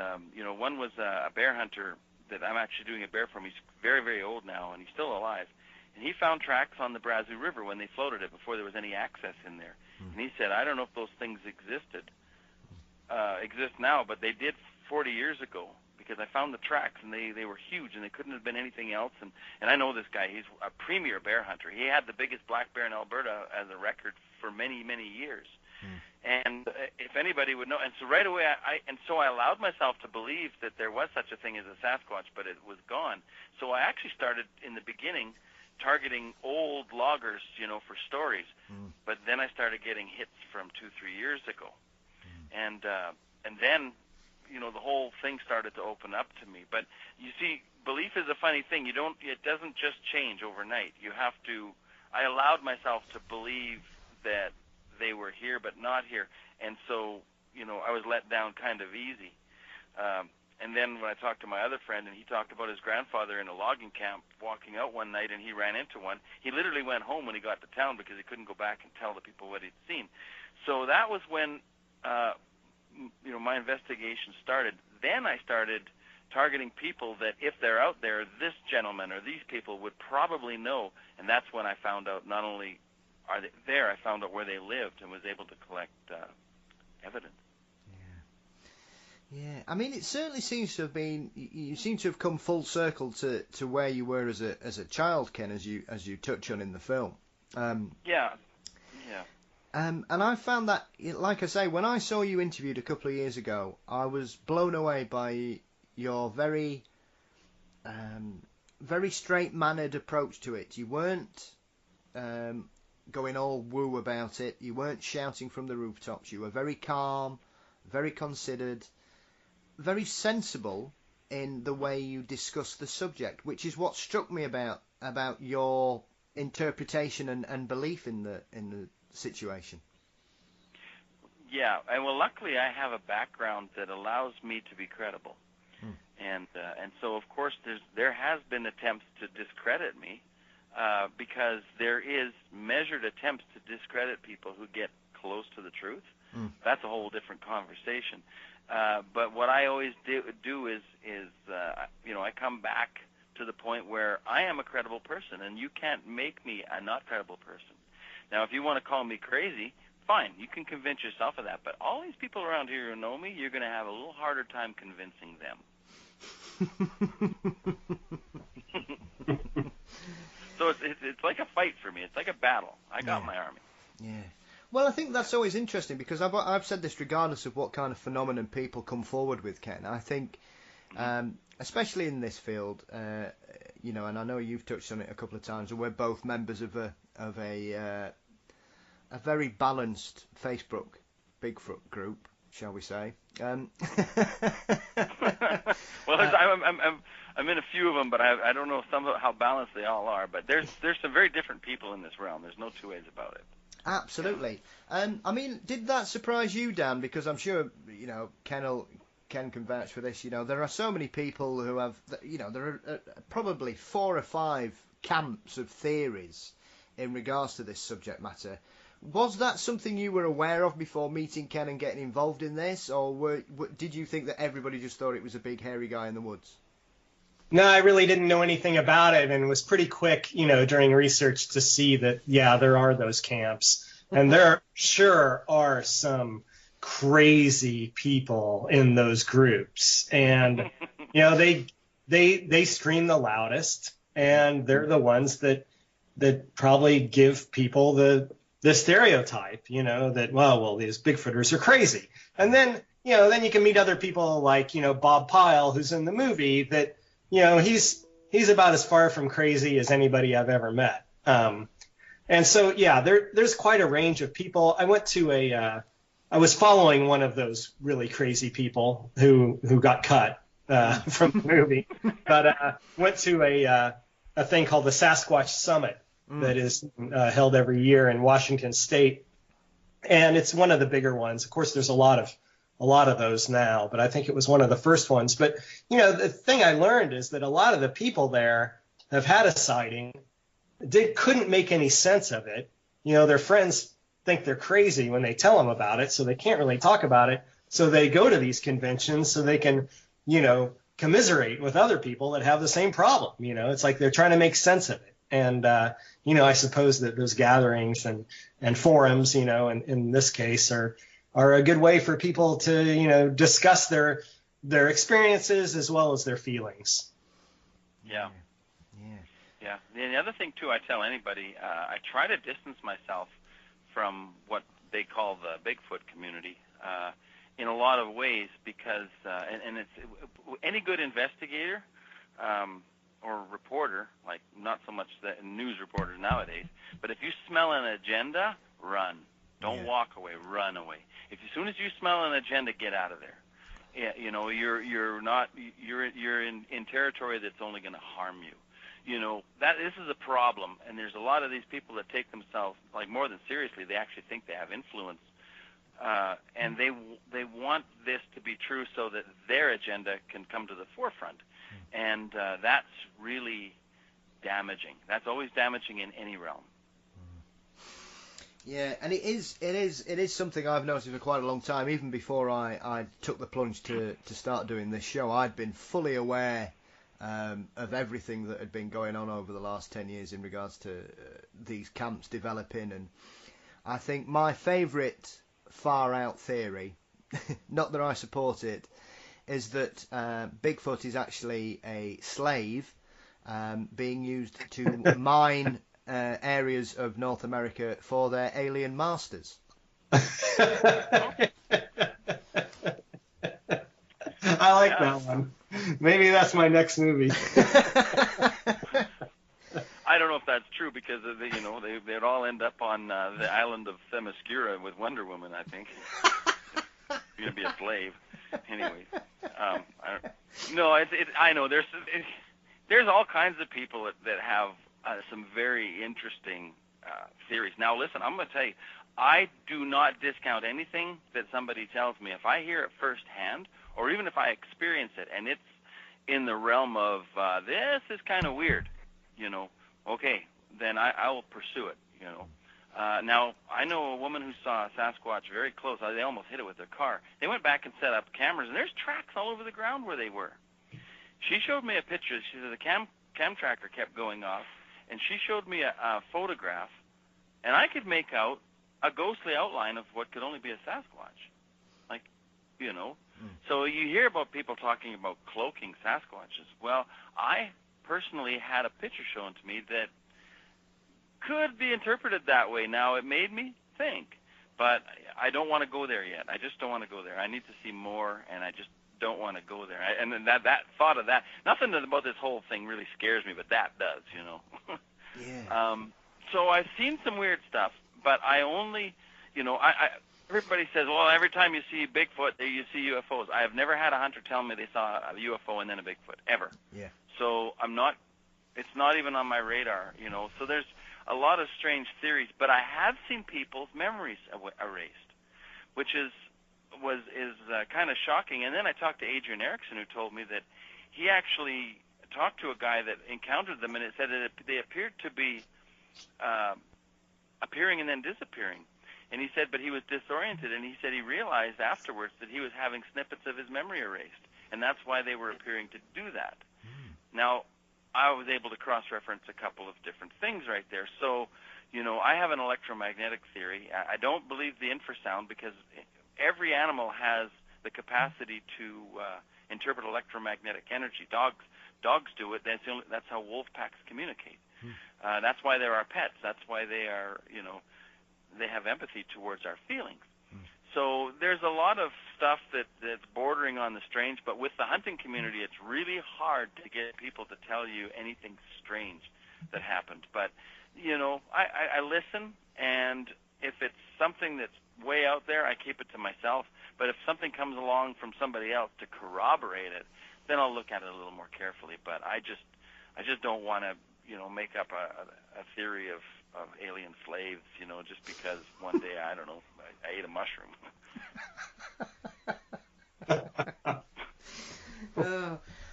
one was a bear hunter that I'm actually doing a bear from. He's very, very old now, and he's still alive. And he found tracks on the Brazos River when they floated it before there was any access in there. And he said, I don't know if those things exist now, but they did 40 years ago because I found the tracks, and they were huge, and they couldn't have been anything else. And I know this guy. He's a premier bear hunter. He had the biggest black bear in Alberta as a record for many, many years. And if anybody would know, and so right away, I allowed myself to believe that there was such a thing as a Sasquatch, but it was gone. So I actually started in the beginning targeting old loggers, for stories. But then I started getting hits from 2-3 years ago, and then, the whole thing started to open up to me. But you see, belief is a funny thing. It doesn't just change overnight. You have to. I allowed myself to believe that they were here but not here, and so I was let down kind of easy. And then when I talked to my other friend, and he talked about his grandfather in a logging camp walking out one night, and he ran into one. He literally went home when he got to town because he couldn't go back and tell the people what he'd seen. So that was when my investigation started. Then I started targeting people that if they're out there, this gentleman or these people would probably know, and that's when I found out not only are they there, I found out where they lived and was able to collect evidence. Yeah, I mean, it certainly seems to have been. You seem to have come full circle to where you were as a child, Ken, as you touch on in the film. Yeah. And I found that, like I say, when I saw you interviewed a couple of years ago, I was blown away by your very, very straight-mannered approach to it. You weren't going all woo about it. You weren't shouting from the rooftops. You were very calm, very considered, very sensible in the way you discuss the subject, which is what struck me about your interpretation and belief in the situation. Yeah, and well, luckily I have a background that allows me to be credible, and so of course there has been attempts to discredit me, because there is measured attempts to discredit people who get close to the truth. That's a whole different conversation. But what I always do is I come back to the point where I am a credible person, and you can't make me a not credible person. Now, if you want to call me crazy, fine, you can convince yourself of that. But all these people around here who know me, you're going to have a little harder time convincing them. So it's like a fight for me. It's like a battle. I got my army. Yeah. Well, I think that's always interesting because I've said this regardless of what kind of phenomenon people come forward with, Ken. I think, especially in this field, you know, and I know you've touched on it a couple of times, and we're both members of a very balanced Facebook Bigfoot group, shall we say? Well, I'm in a few of them, but I don't know how balanced they all are. But there's some very different people in this realm. There's no two ways about it. Absolutely. I mean, did that surprise you, Dan? Because I'm sure, you know, Ken can vouch for this. You know, there are so many people who have, you know, there are probably 4 or 5 camps of theories in regards to this subject matter. Was that something you were aware of before meeting Ken and getting involved in this, or did you think that everybody just thought it was a big hairy guy in the woods? No, I really didn't know anything about it, and was pretty quick, you know, during research to see that, yeah, there are those camps. And there sure are some crazy people in those groups. And, you know, they scream the loudest, and they're the ones that probably give people the stereotype, you know, that, well, these Bigfooters are crazy. And then, you know, then you can meet other people like, you know, Bob Pyle, who's in the movie, that, you know, he's about as far from crazy as anybody I've ever met. And so, yeah, there's quite a range of people. I was following one of those really crazy people who got cut from the movie, but went to a thing called the Sasquatch Summit that is held every year in Washington State, and it's one of the bigger ones. Of course, there's a lot of those now, but I think it was one of the first ones. But, you know, the thing I learned is that a lot of the people there have had a sighting. They couldn't make any sense of it. You know, their friends think they're crazy when they tell them about it, so they can't really talk about it. So they go to these conventions so they can, you know, commiserate with other people that have the same problem. You know, it's like they're trying to make sense of it. And, you know, I suppose that those gatherings and forums, you know, in this case are a good way for people to, you know, discuss their experiences as well as their feelings. Yeah. Yeah. And the other thing, too, I tell anybody, I try to distance myself from what they call the Bigfoot community in a lot of ways because, and it's any good investigator or reporter, like not so much the news reporters nowadays, but if you smell an agenda, run. Don't walk away, run away. As soon as you smell an agenda, get out of there. Yeah, you know, you're in territory that's only going to harm you. You know, this is a problem, and there's a lot of these people that take themselves like more than seriously. They actually think they have influence, and they want this to be true so that their agenda can come to the forefront, and that's really damaging. That's always damaging in any realm. Yeah, and it is something I've noticed for quite a long time. Even before I took the plunge to start doing this show, I'd been fully aware of everything that had been going on over the last 10 years in regards to these camps developing. And I think my favourite far-out theory, not that I support it, is that Bigfoot is actually a slave being used to mine areas of North America for their alien masters. I like that one. Maybe that's my next movie. I don't know if that's true because they'd all end up on the island of Themyscira with Wonder Woman. I think you're gonna be a slave, anyways. I know there's all kinds of people that have some very interesting theories. Now, listen, I'm going to tell you, I do not discount anything that somebody tells me. If I hear it firsthand, or even if I experience it, and it's in the realm of this is kind of weird, okay, then I will pursue it, Now, I know a woman who saw a Sasquatch very close. They almost hit it with their car. They went back and set up cameras, and there's tracks all over the ground where they were. She showed me a picture. She said the cam tracker kept going off, and she showed me a photograph and I could make out a ghostly outline of what could only be a Sasquatch. Like, you know. So you hear about people talking about cloaking Sasquatches. Well, I personally had a picture shown to me that could be interpreted that way. Now, it made me think, but I don't want to go there yet. I just don't want to go there. I need to see more, and I just don't want to go there. And then that thought of that, nothing about this whole thing really scares me, but that does, you know. Yeah. So I've seen some weird stuff, but I only, you know, everybody says, well, every time you see Bigfoot, you see UFOs. I have never had a hunter tell me they saw a UFO and then a Bigfoot, ever. Yeah. So it's not even on my radar, you know. So there's a lot of strange theories, but I have seen people's memories erased, which is kind of shocking. And then I talked to Adrian Erickson, who told me that he actually talked to a guy that encountered them, and it said that they appeared to be appearing and then disappearing. And he said, but he was disoriented, and he said he realized afterwards that he was having snippets of his memory erased, and that's why they were appearing to do that. Now, I was able to cross-reference a couple of different things right there. So, you know, I have an electromagnetic theory. I don't believe the infrasound, because every animal has the capacity to interpret electromagnetic energy. Dogs do it. That's how wolf packs communicate. That's why they're our pets. That's why they are, you know, they have empathy towards our feelings. So there's a lot of stuff that's bordering on the strange, but with the hunting community, it's really hard to get people to tell you anything strange that happened. But, you know, I listen, and if it's something that's way out there, I keep it to myself. But if something comes along from somebody else to corroborate it, then I'll look at it a little more carefully. But I just don't want to, you know, make up a theory of alien slaves, you know, just because one day, I don't know, I ate a mushroom.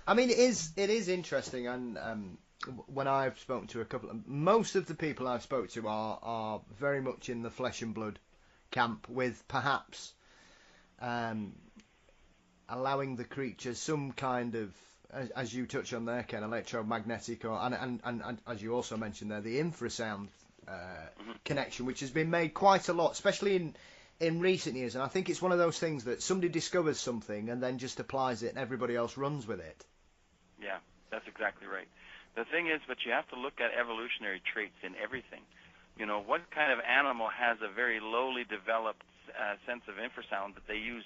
I mean, it is interesting, and when I've spoken to most of the people I've spoken to are very much in the flesh and blood camp, with perhaps allowing the creature some kind of, as you touch on there, Ken, electromagnetic, and as you also mentioned there, the infrasound connection, which has been made quite a lot, especially in recent years. And I think it's one of those things that somebody discovers something and then just applies it, and everybody else runs with it. Yeah, that's exactly right. The thing is, but you have to look at evolutionary traits in everything. You know, what kind of animal has a very lowly developed sense of infrasound that they use,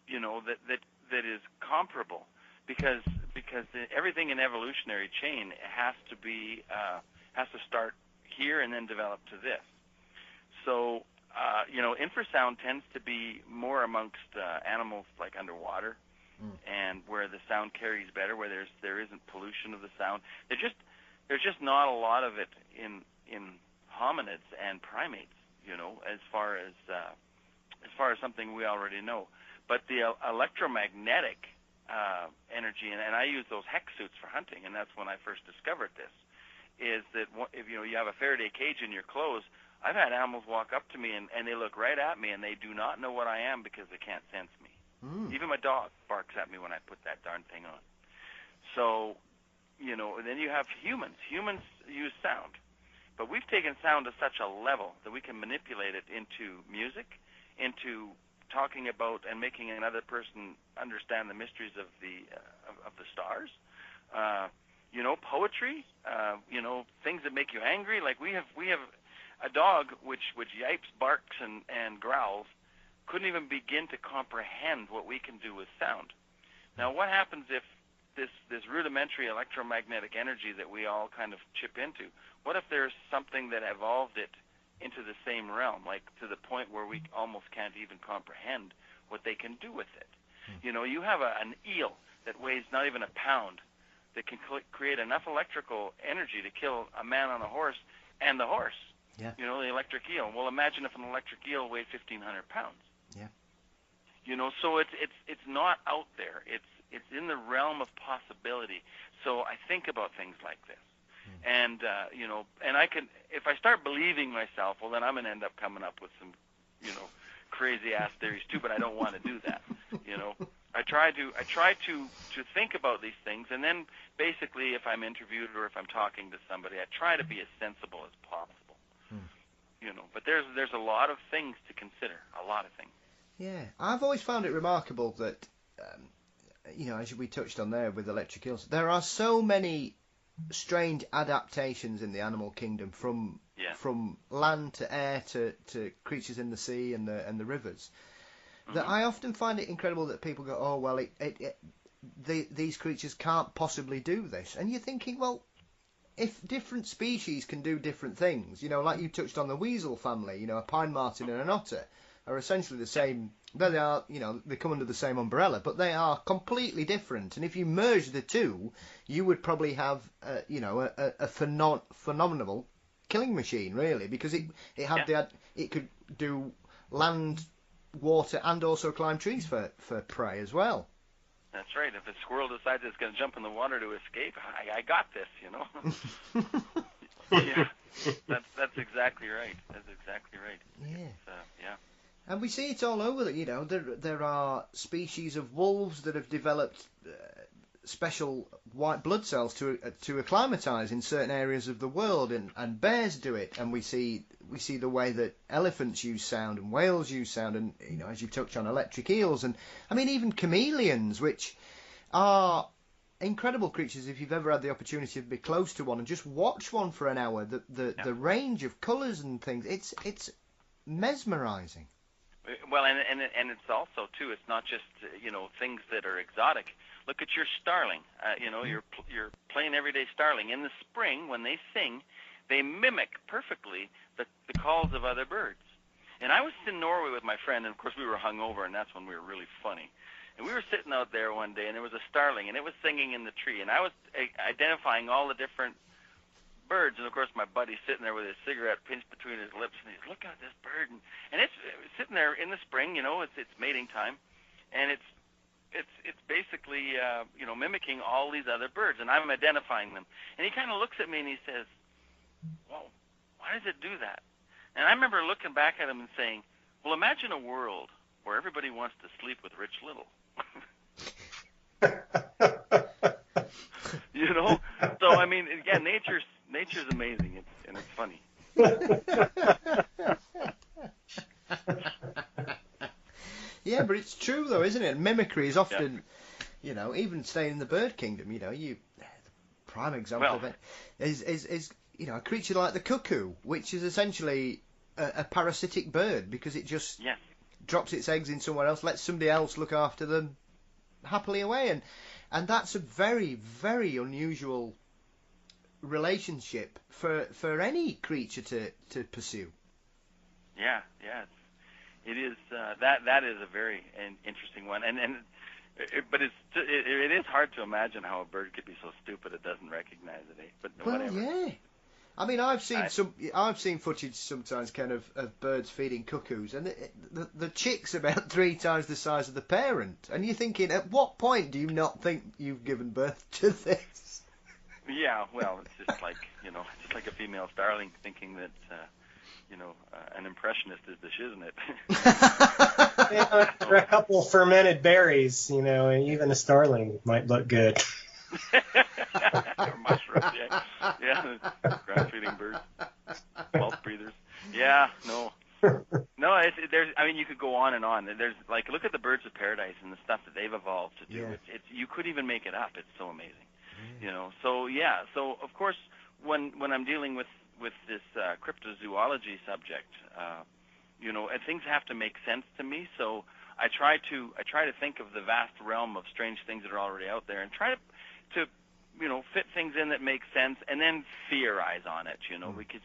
you know, that is comparable? Because everything in evolutionary chain has to start here and then develop to this. So, you know, infrasound tends to be more amongst animals like underwater, and where the sound carries better, where there isn't pollution of the sound. There's just not a lot of it in hominids and primates, you know, as far as something we already know. But the electromagnetic energy, and I use those hex suits for hunting, and that's when I first discovered this, is that if you know you have a Faraday cage in your clothes, I've had animals walk up to me and they look right at me, and they do not know what I am because they can't sense me. Even my dog barks at me when I put that darn thing on. So, you know, and then you have humans. Humans use sound, but we've taken sound to such a level that we can manipulate it into music, into talking about and making another person understand the mysteries of the stars. You know, poetry. You know, things that make you angry. Like we have a dog which yipes, barks, and growls. Couldn't even begin to comprehend what we can do with sound. Now, what happens if this rudimentary electromagnetic energy that we all kind of chip into, what if there's something that evolved it into the same realm, like to the point where we almost can't even comprehend what they can do with it? You know, you have an eel that weighs not even a pound that can create enough electrical energy to kill a man on a horse and the horse. Yeah. You know, the electric eel. Well, imagine if an electric eel weighed 1,500 pounds. Yeah. You know, so it's not out there. It's in the realm of possibility. So I think about things like this. And, you know, and I can, if I start believing myself, well, then I'm going to end up coming up with some, you know, crazy-ass theories too, but I don't want to do that, you know. I try to think about these things, and then basically if I'm interviewed or if I'm talking to somebody, I try to be as sensible as possible. You know, but there's a lot of things to consider, a lot of things. Yeah, I've always found it remarkable that, as we touched on there with electric eels, there are so many strange adaptations in the animal kingdom from land to air to creatures in the sea and the rivers. That I often find it incredible that people go, oh well, these creatures can't possibly do this, and you're thinking, well, if different species can do different things, like you touched on the weasel family, a pine marten and an otter are essentially the same. They are, they come under the same umbrella, but they are completely different. And if you merge the two, you would probably have, a phenomenal killing machine, really, because it could do land, water, and also climb trees for prey as well. That's right. If a squirrel decides it's going to jump in the water to escape, I got this, Yeah, that's exactly right. That's exactly right. Yeah. Yeah. And we see it all over. There are species of wolves that have developed special white blood cells to acclimatise in certain areas of the world, and bears do it. And we see the way that elephants use sound and whales use sound, and as you touched on, electric eels, and I mean even chameleons, which are incredible creatures. If you've ever had the opportunity to be close to one and just watch one for an hour, the range of colours and things, it's mesmerising. Well, and it's also too. It's not just things that are exotic. Look at your starling. Your plain everyday starling. In the spring, when they sing, they mimic perfectly the calls of other birds. And I was in Norway with my friend, and of course we were hungover, and that's when we were really funny. And we were sitting out there one day, and there was a starling, and it was singing in the tree, and I was identifying all the different birds, and of course my buddy's sitting there with his cigarette pinched between his lips, and he's looking at this bird, and it's sitting there in the spring, it's mating time, and it's basically mimicking all these other birds, and I'm identifying them. And he kind of looks at me and he says, "Whoa, why does it do that?" And I remember looking back at him and saying, "Well, imagine a world where everybody wants to sleep with Rich Little." So I mean, again, nature's amazing, and it's funny. Yeah, but it's true though, isn't it? Mimicry is often, even staying in the bird kingdom, the prime example of it is a creature like the cuckoo, which is essentially a parasitic bird because it just drops its eggs in somewhere else, lets somebody else look after them happily away, and that's a very, very unusual relationship for any creature to pursue. Yeah, it is. That is a very interesting one, but it is hard to imagine how a bird could be so stupid it doesn't recognize it. But whatever. Yeah. I mean, I've seen footage sometimes, kind of birds feeding cuckoos, and the chick's about 3 times the size of the parent, and you're thinking, at what point do you not think you've given birth to this? Yeah, well, it's just like a female starling thinking that an impressionist is the shiznit. For a couple fermented berries, and even a starling might look good. Or mushrooms, yeah, ground-feeding birds, mouth breathers. Yeah, no. There's. I mean, you could go on and on. There's look at the birds of paradise and the stuff that they've evolved to do. Yeah. It's you could even make it up. It's so amazing. So of course, when I'm dealing with this cryptozoology subject, things have to make sense to me. So I try to think of the vast realm of strange things that are already out there and try to fit things in that make sense, and then theorize on it. Because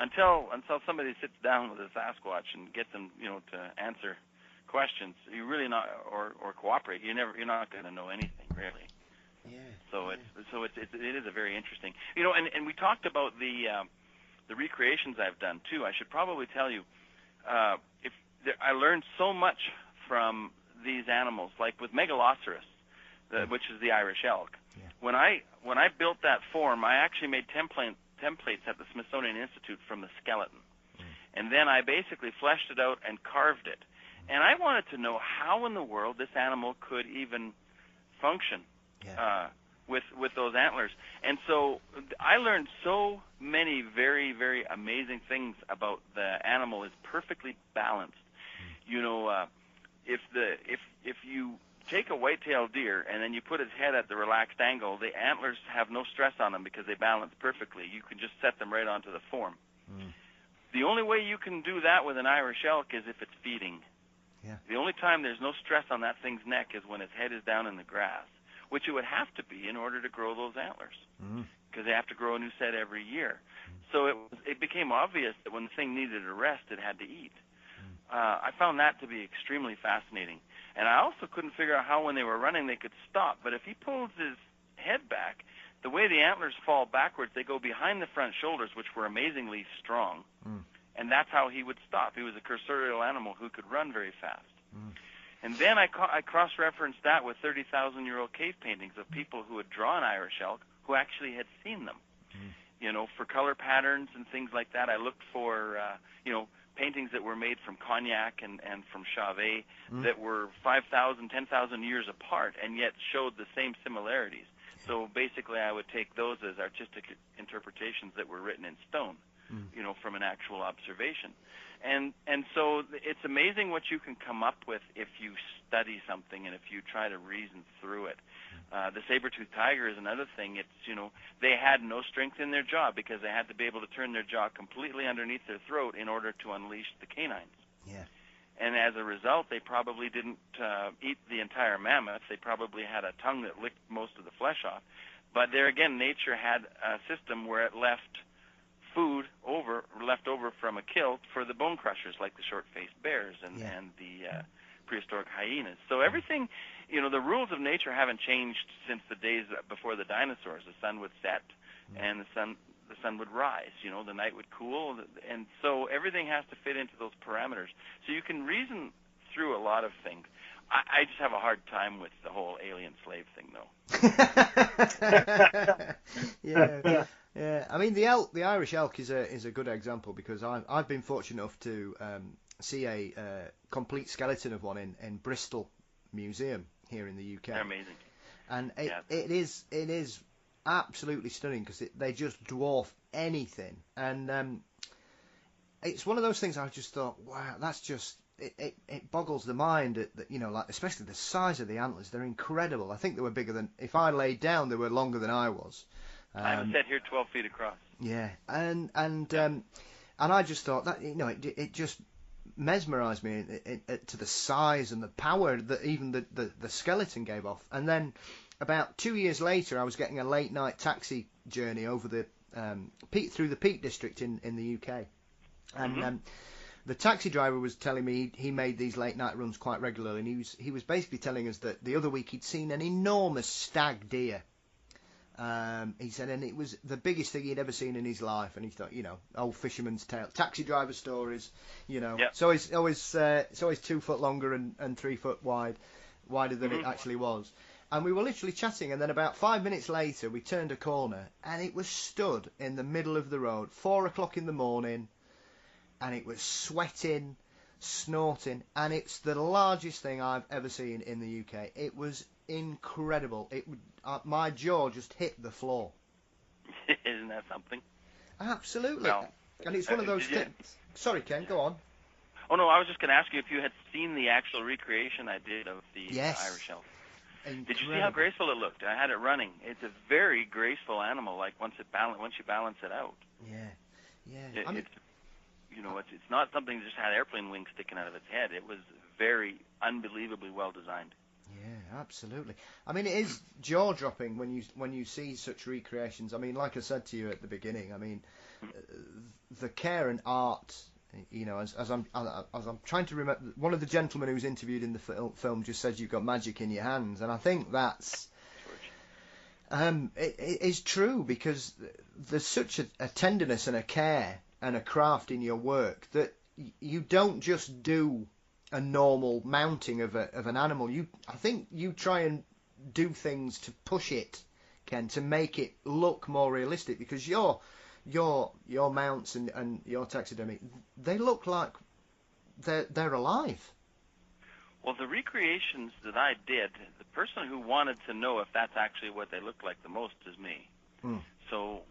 until somebody sits down with a Sasquatch and gets them, to answer questions, you really not or cooperate. You're not going to know anything really. Yeah. So it is a very interesting. And we talked about the recreations I've done too. I should probably tell you, I learned so much from these animals, like with Megaloceros, which is the Irish elk. Yeah. When I built that form, I actually made templates at the Smithsonian Institute from the skeleton, and then I basically fleshed it out and carved it. And I wanted to know how in the world this animal could even function with those antlers. And so I learned so many very, very amazing things about the animal. Is perfectly balanced. You know, if you take a white-tailed deer and then you put its head at the relaxed angle, the antlers have no stress on them because they balance perfectly. You can just set them right onto the form. The only way you can do that with an Irish elk is if it's feeding. Yeah. The only time there's no stress on that thing's neck is when its head is down in the grass, which it would have to be in order to grow those antlers, because they have to grow a new set every year. So it became obvious that when the thing needed a rest, it had to eat. I found that to be extremely fascinating. And I also couldn't figure out how when they were running they could stop. But if he pulls his head back, the way the antlers fall backwards, they go behind the front shoulders, which were amazingly strong. And that's how he would stop. He was a cursorial animal who could run very fast. And then I cross-referenced that with 30,000-year-old cave paintings of people who had drawn Irish elk who actually had seen them. You know, for color patterns and things like that, I looked for, paintings that were made from Cognac and from Chauvet that were 5,000, 10,000 years apart and yet showed the same similarities. So basically I would take those as artistic interpretations that were written in stone, from an actual observation. And so it's amazing what you can come up with if you study something and if you try to reason through it. The saber-toothed tiger is another thing. It's, they had no strength in their jaw because they had to be able to turn their jaw completely underneath their throat in order to unleash the canines. Yeah. And as a result, they probably didn't eat the entire mammoth. They probably had a tongue that licked most of the flesh off. But there again, nature had a system where it left food left over from a kill for the bone crushers, like the short-faced bears and the prehistoric hyenas. So everything, the rules of nature haven't changed since the days before the dinosaurs. The sun would set and the sun would rise. The night would cool, and so everything has to fit into those parameters. So you can reason through a lot of things. I just have a hard time with the whole alien slave thing, though. Yeah. I mean, the Irish elk is a good example because I've been fortunate enough to see a complete skeleton of one in Bristol Museum here in the UK. They're amazing. And it is absolutely stunning because they just dwarf anything. And it's one of those things I just thought, wow, that's just it boggles the mind that like especially the size of the antlers. They're incredible. I think they were bigger than, if I laid down, they were longer than I was. I have a set here 12 feet across. Yeah, and I just thought that it just mesmerised me to the size and the power that even the skeleton gave off. And then about 2 years later, I was getting a late night taxi journey over the through the Peak District in the UK, and the taxi driver was telling me he made these late night runs quite regularly, and he was basically telling us that the other week he'd seen an enormous stag deer. He said, and it was the biggest thing he'd ever seen in his life, and he thought, old fisherman's tale, taxi driver stories, So it's always 2 foot longer and 3 foot wider than it actually was. And we were literally chatting, and then about 5 minutes later, we turned a corner, and it was stood in the middle of the road, 4 o'clock in the morning, and it was sweating, snorting, and it's the largest thing I've ever seen in the UK. It was incredible. My jaw just hit the floor. Isn't that something? Absolutely. Well, and it's one of those things. Sorry, Ken, go on. Oh no, I was just going to ask you if you had seen the actual recreation I did of the Irish elk. Incredible. Did you see how graceful it looked? I had it running. It's a very graceful animal. Like once you balance it out. Yeah. It's not something that just had airplane wings sticking out of its head. It was very unbelievably well designed. Yeah, absolutely. I mean, it is jaw-dropping when you see such recreations. I mean, like I said to you at the beginning, I mean, the care and art. As I'm trying to remember, one of the gentlemen who was interviewed in the film just said you've got magic in your hands, and I think that's it is true because there's such a tenderness and a care and a craft in your work that you don't just do a normal mounting of an animal. I think you try and do things to push it, Ken, to make it look more realistic, because your mounts and your taxidermy, they look like they're alive. Well, the recreations that I did, the person who wanted to know if that's actually what they look like the most is me. So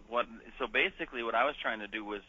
basically, what I was trying to do was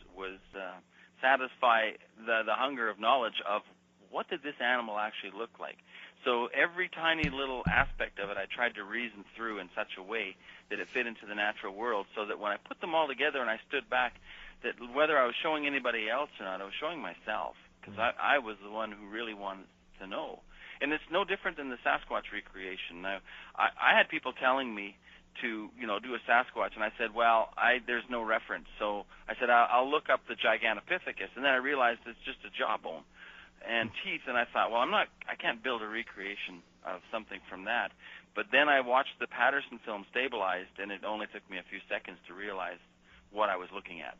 satisfy the hunger of knowledge of what did this animal actually look like. So every tiny little aspect of it, I tried to reason through in such a way that it fit into the natural world, so that when I put them all together and I stood back, that whether I was showing anybody else or not, I was showing myself, because I was the one who really wanted to know. And it's no different than the Sasquatch recreation. Now, I had people telling me to, do a Sasquatch, and I said, well, there's no reference. So I said, I'll look up the Gigantopithecus, and then I realized it's just a jawbone and teeth, and I thought, well, I can't build a recreation of something from that. But then I watched the Patterson film Stabilized, and it only took me a few seconds to realize what I was looking at,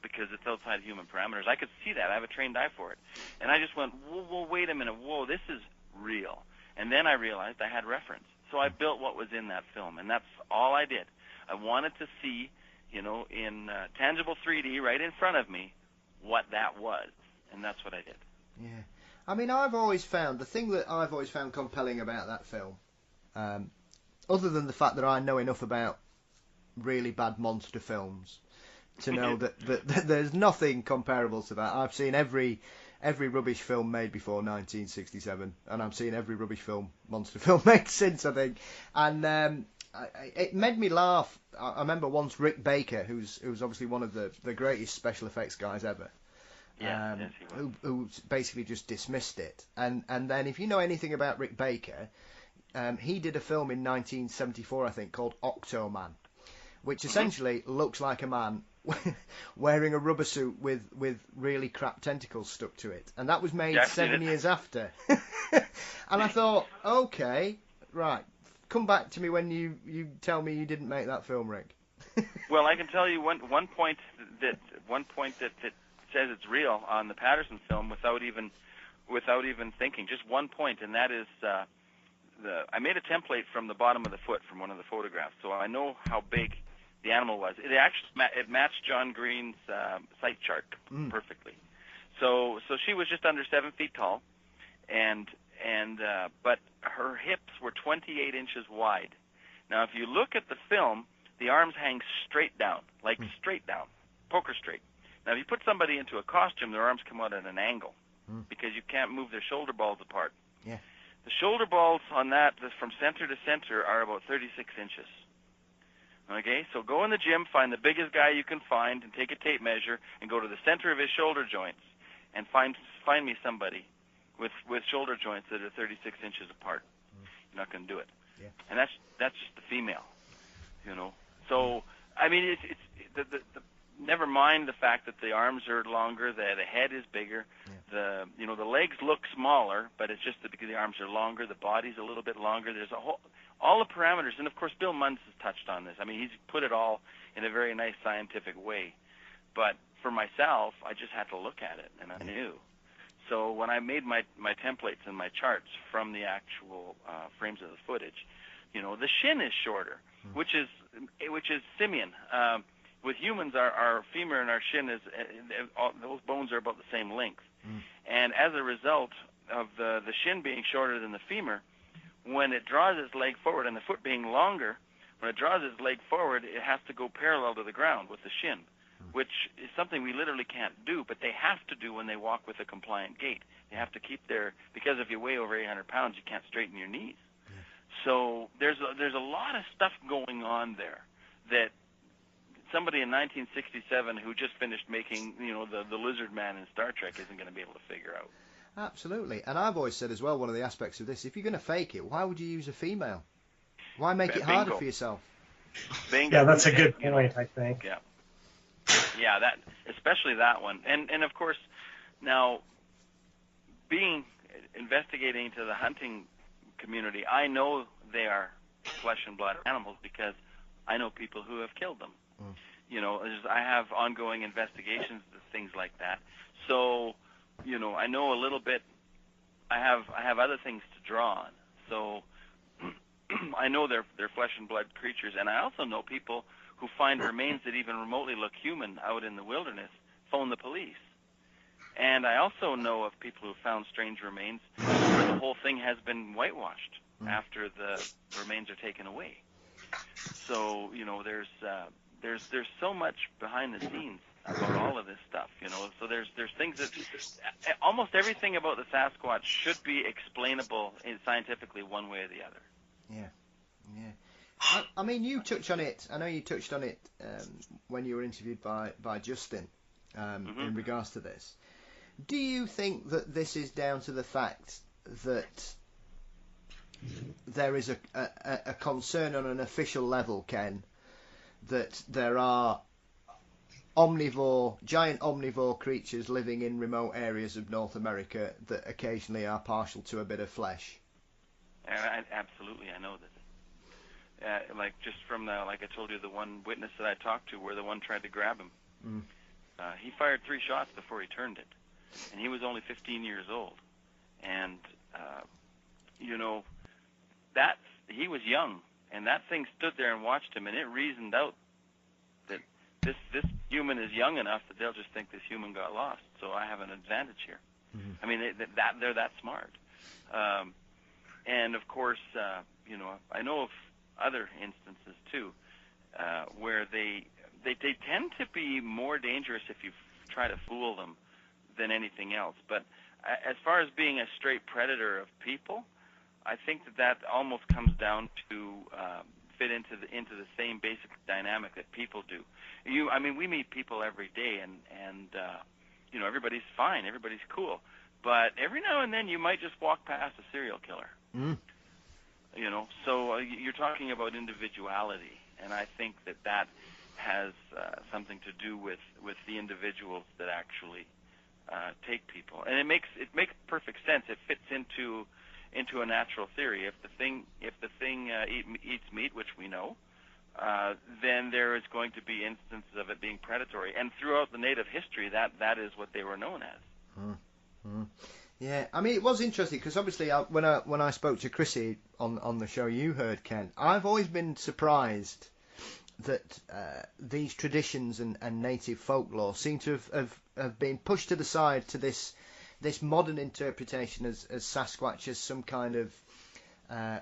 because it's outside human parameters. I could see that. I have a trained eye for it. And I just went, whoa, wait a minute, whoa, this is real. And then I realized I had reference. So I built what was in that film, and that's all I did. I wanted to see, in tangible 3D right in front of me what that was, and that's what I did. Yeah. I mean, the thing that I've always found compelling about that film, other than the fact that I know enough about really bad monster films to know that there's nothing comparable to that. I've seen every rubbish film made before 1967, and I've seen every rubbish monster film made since, I think. And it made me laugh. I remember once Rick Baker, who's obviously one of the greatest special effects guys ever, yes, he was. who basically just dismissed it. And then if you know anything about Rick Baker, he did a film in 1974, I think, called Octoman, which essentially looks like a man wearing a rubber suit with really crap tentacles stuck to it. And that was made 7 years after. And I thought, okay, right, come back to me when you tell me you didn't make that film, Rick. Well, I can tell you one point that says it's real on the Patterson film without even thinking. Just one point, and that is I made a template from the bottom of the foot from one of the photographs, so I know how big the animal was. It actually matched John Green's sight chart perfectly. So she was just under 7 feet tall, but her hips were 28 inches wide. Now, if you look at the film, the arms hang straight down, straight down, poker straight. Now, if you put somebody into a costume, their arms come out at an angle because you can't move their shoulder balls apart. Yeah. The shoulder balls on that, from center to center, are about 36 inches. Okay, so go in the gym, find the biggest guy you can find, and take a tape measure, and go to the center of his shoulder joints, and find me somebody with shoulder joints that are 36 inches apart. You're not going to do it. Yeah. And that's just the female, So I mean, it's the never mind the fact that the arms are longer, the head is bigger, the legs look smaller, but it's just because the arms are longer, the body's a little bit longer. There's all the parameters, and of course Bill Munns has touched on this. I mean, he's put it all in a very nice scientific way. But for myself, I just had to look at it, and I knew. So when I made my templates and my charts from the actual frames of the footage, the shin is shorter, which is simian. With humans, our femur and our shin those bones are about the same length. And as a result of the shin being shorter than the femur, when it draws its leg forward, and the foot being longer, when it draws its leg forward, it has to go parallel to the ground with the shin, which is something we literally can't do, but they have to do when they walk with a compliant gait. They have to keep because if you weigh over 800 pounds, you can't straighten your knees. So there's a lot of stuff going on there that somebody in 1967 who just finished making, the lizard man in Star Trek isn't going to be able to figure out. Absolutely. And I've always said as well, one of the aspects of this, if you're going to fake it, why would you use a female? Why make it harder for yourself? Bingo. Yeah, that's a good point, I think. Yeah, especially that one. And of course, now, investigating into the hunting community, I know they are flesh and blood animals because I know people who have killed them. I have ongoing investigations of things like that. So, I know a little bit. I have other things to draw on. So I know they're flesh and blood creatures, and I also know people who find remains that even remotely look human out in the wilderness, phone the police. And I also know of people who found strange remains where the whole thing has been whitewashed after the remains are taken away. So there's so much behind the scenes about all of this stuff. So there's things that almost everything about the Sasquatch should be explainable scientifically one way or the other. Yeah. I mean, you touch on it. I know you touched on it when you were interviewed by Justin in regards to this. Do you think that this is down to the fact that there is a concern on an official level, Ken, that there are giant omnivore creatures living in remote areas of North America that occasionally are partial to a bit of flesh? Absolutely, I know this. Like just from like I told you, the one witness that I talked to, where the one tried to grab him, he fired 3 shots before he turned it, and he was only 15 years old, and that he was young, and that thing stood there and watched him, and it reasoned out that this human is young enough that they'll just think this human got lost, so I have an advantage here. I mean, they're that smart. And of course, I know of other instances too, where they tend to be more dangerous if you try to fool them than anything else. But as far as being a straight predator of people, I think that almost comes down to fit into the same basic dynamic that people do. I mean, we meet people every day, and everybody's fine, everybody's cool, but every now and then you might just walk past a serial killer. So you're talking about individuality, and I think that has something to do with the individuals that actually take people, and it makes perfect sense. It fits into a natural theory. If the thing eats meat, which we know, then there is going to be instances of it being predatory, and throughout the native history, that is what they were known as. Yeah, I mean, it was interesting because obviously when I spoke to Chrissy on the show you heard, Ken, I've always been surprised that these traditions and native folklore seem to have been pushed to the side to this modern interpretation as Sasquatch as some kind of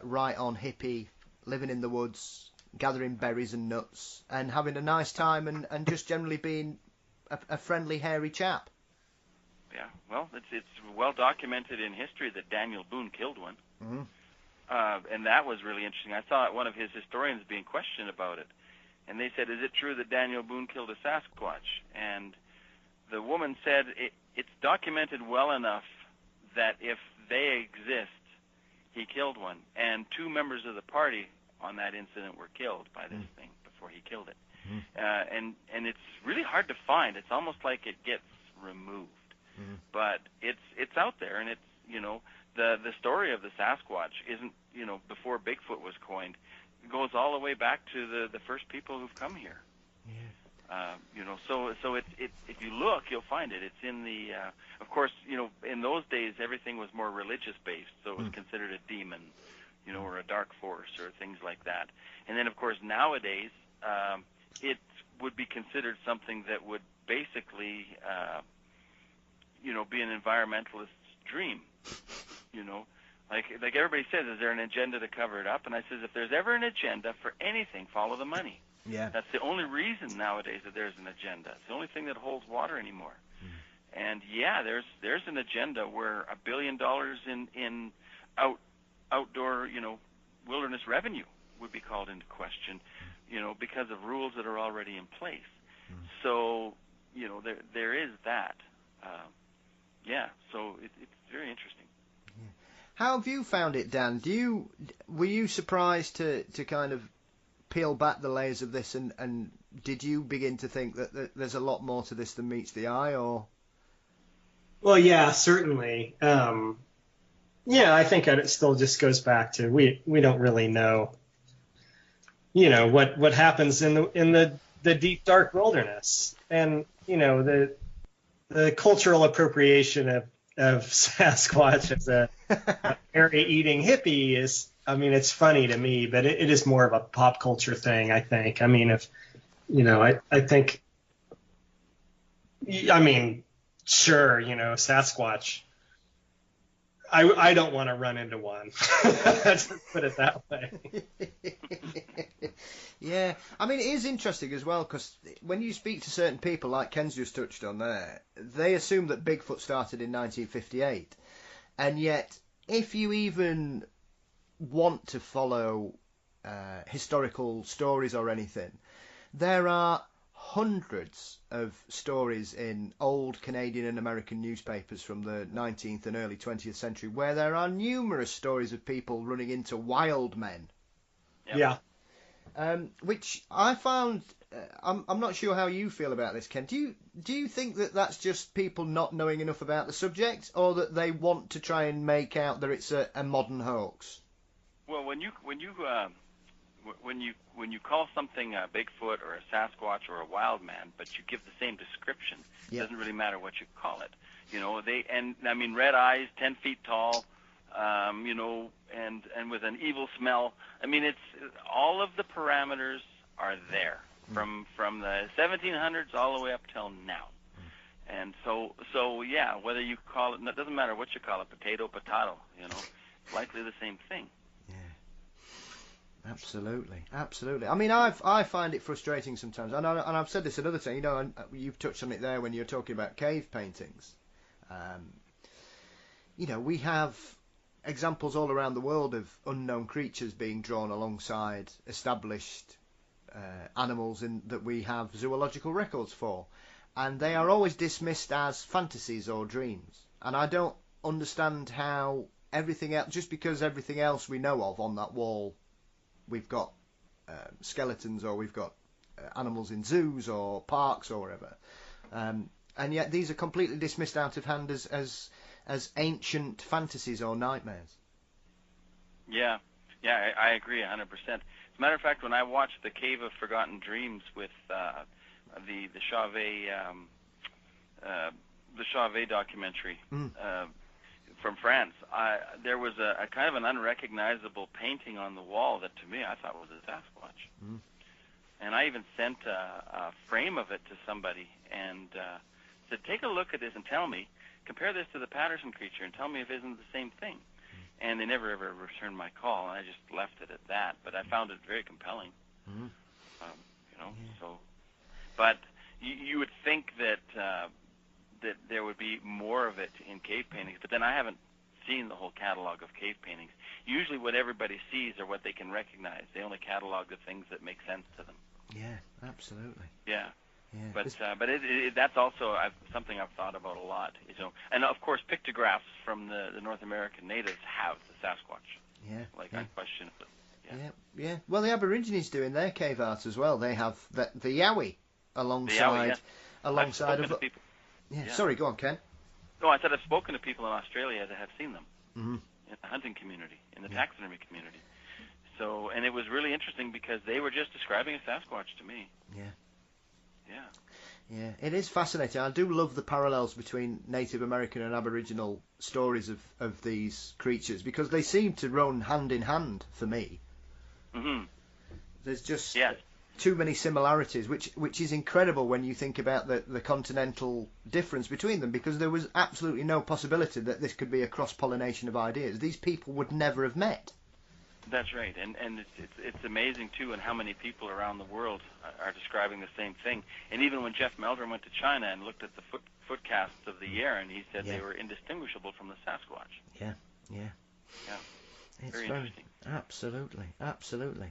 right on hippie, living in the woods, gathering berries and nuts, and having a nice time and just generally being a friendly, hairy chap. Yeah, well, it's well documented in history that Daniel Boone killed one, and that was really interesting. I saw one of his historians being questioned about it, and they said, "Is it true that Daniel Boone killed a Sasquatch?" And the woman said, "It's documented well enough that if they exist, he killed one, and 2 members of the party on that incident were killed by this thing before he killed it." And it's really hard to find. It's almost like it gets removed. But it's out there, and it's the story of the Sasquatch isn't before Bigfoot was coined. It goes all the way back to the first people who've come here. So it's if you look, you'll find it. It's in the of course in those days everything was more religious based, so it was considered a demon, or a dark force or things like that. And then of course nowadays it would be considered something that would basically be an environmentalist's dream. Like everybody says, is there an agenda to cover it up? And I says, if there's ever an agenda for anything, follow the money. Yeah. That's the only reason nowadays that there's an agenda. It's the only thing that holds water anymore. And yeah, there's an agenda where $1 billion in outdoor wilderness revenue would be called into question, because of rules that are already in place. So there is that. So it's very interesting. Yeah. How have you found it, Dan? Were you surprised to kind of peel back the layers of this, and did you begin to think that there's a lot more to this than meets the eye, or? Well, yeah, certainly. I think it still just goes back to we don't really know, what happens in the deep dark wilderness, and the cultural appropriation of Sasquatch as a berry-eating hippie is, it's funny to me, but it is more of a pop culture thing, I think. I mean, sure, Sasquatch I don't want to run into one. Let's put it that way. Yeah, I mean, it is interesting as well, because when you speak to certain people, like Ken's just touched on there, they assume that Bigfoot started in 1958. And yet, if you even want to follow historical stories or anything, there are hundreds of stories in old Canadian and American newspapers from the 19th and early 20th century where there are numerous stories of people running into wild men. Yep. Yeah. Which I found, I'm not sure how you feel about this, Ken. Do you think that that's just people not knowing enough about the subject, or that they want to try and make out that it's a modern hoax? Well, when you call something a Bigfoot or a Sasquatch or a wild man, but you give the same description, it doesn't really matter what you call it. Red eyes, 10 feet tall, and with an evil smell. I mean, it's all of the parameters are there from the 1700s all the way up till now. And so yeah, whether you call it, it doesn't matter what you call it, potato, it's likely the same thing. Absolutely. I mean, I find it frustrating sometimes, and I've said this another time. And you've touched on it there when you're talking about cave paintings. We have examples all around the world of unknown creatures being drawn alongside established animals that we have zoological records for, and they are always dismissed as fantasies or dreams. And I don't understand how everything else, just because everything else we know of on that wall, we've got skeletons, or we've got animals in zoos or parks or whatever, and yet these are completely dismissed out of hand as ancient fantasies or nightmares. Yeah, I agree 100%. As a matter of fact, when I watched The Cave of Forgotten Dreams with the Chauvet documentary from France, there was a kind of an unrecognizable painting on the wall that to me I thought was a Sasquatch. And I even sent a frame of it to somebody and said, take a look at this and tell me, compare this to the Patterson creature and tell me if it isn't the same thing. And they never ever returned my call, and I just left it at that. But I found it very compelling. But you would think that that there would be more of it in cave paintings, but then I haven't seen the whole catalog of cave paintings. Usually what everybody sees are what they can recognize. They only catalog the things that make sense to them. Yeah, absolutely. Yeah. But that's also something I've thought about a lot. And of course pictographs from the North American natives have the Sasquatch. Unquestionably. Yeah. Well, the Aborigines do in their cave art as well. They have the Yowie alongside of people. Yeah. Sorry, go on, Ken. No, I said I've spoken to people in Australia that have seen them in the hunting community, in the taxidermy community. So, and it was really interesting because they were just describing a Sasquatch to me. Yeah, it is fascinating. I do love the parallels between Native American and Aboriginal stories of these creatures, because they seem to run hand in hand for me. There's just too many similarities, which is incredible when you think about the continental difference between them, because there was absolutely no possibility that this could be a cross-pollination of ideas. These people would never have met. That's right, and it's amazing too, and how many people around the world are describing the same thing. And even when Jeff Meldrum went to China and looked at the foot casts of the Yeren, he said they were indistinguishable from the Sasquatch. Yeah. It's very interesting. Absolutely.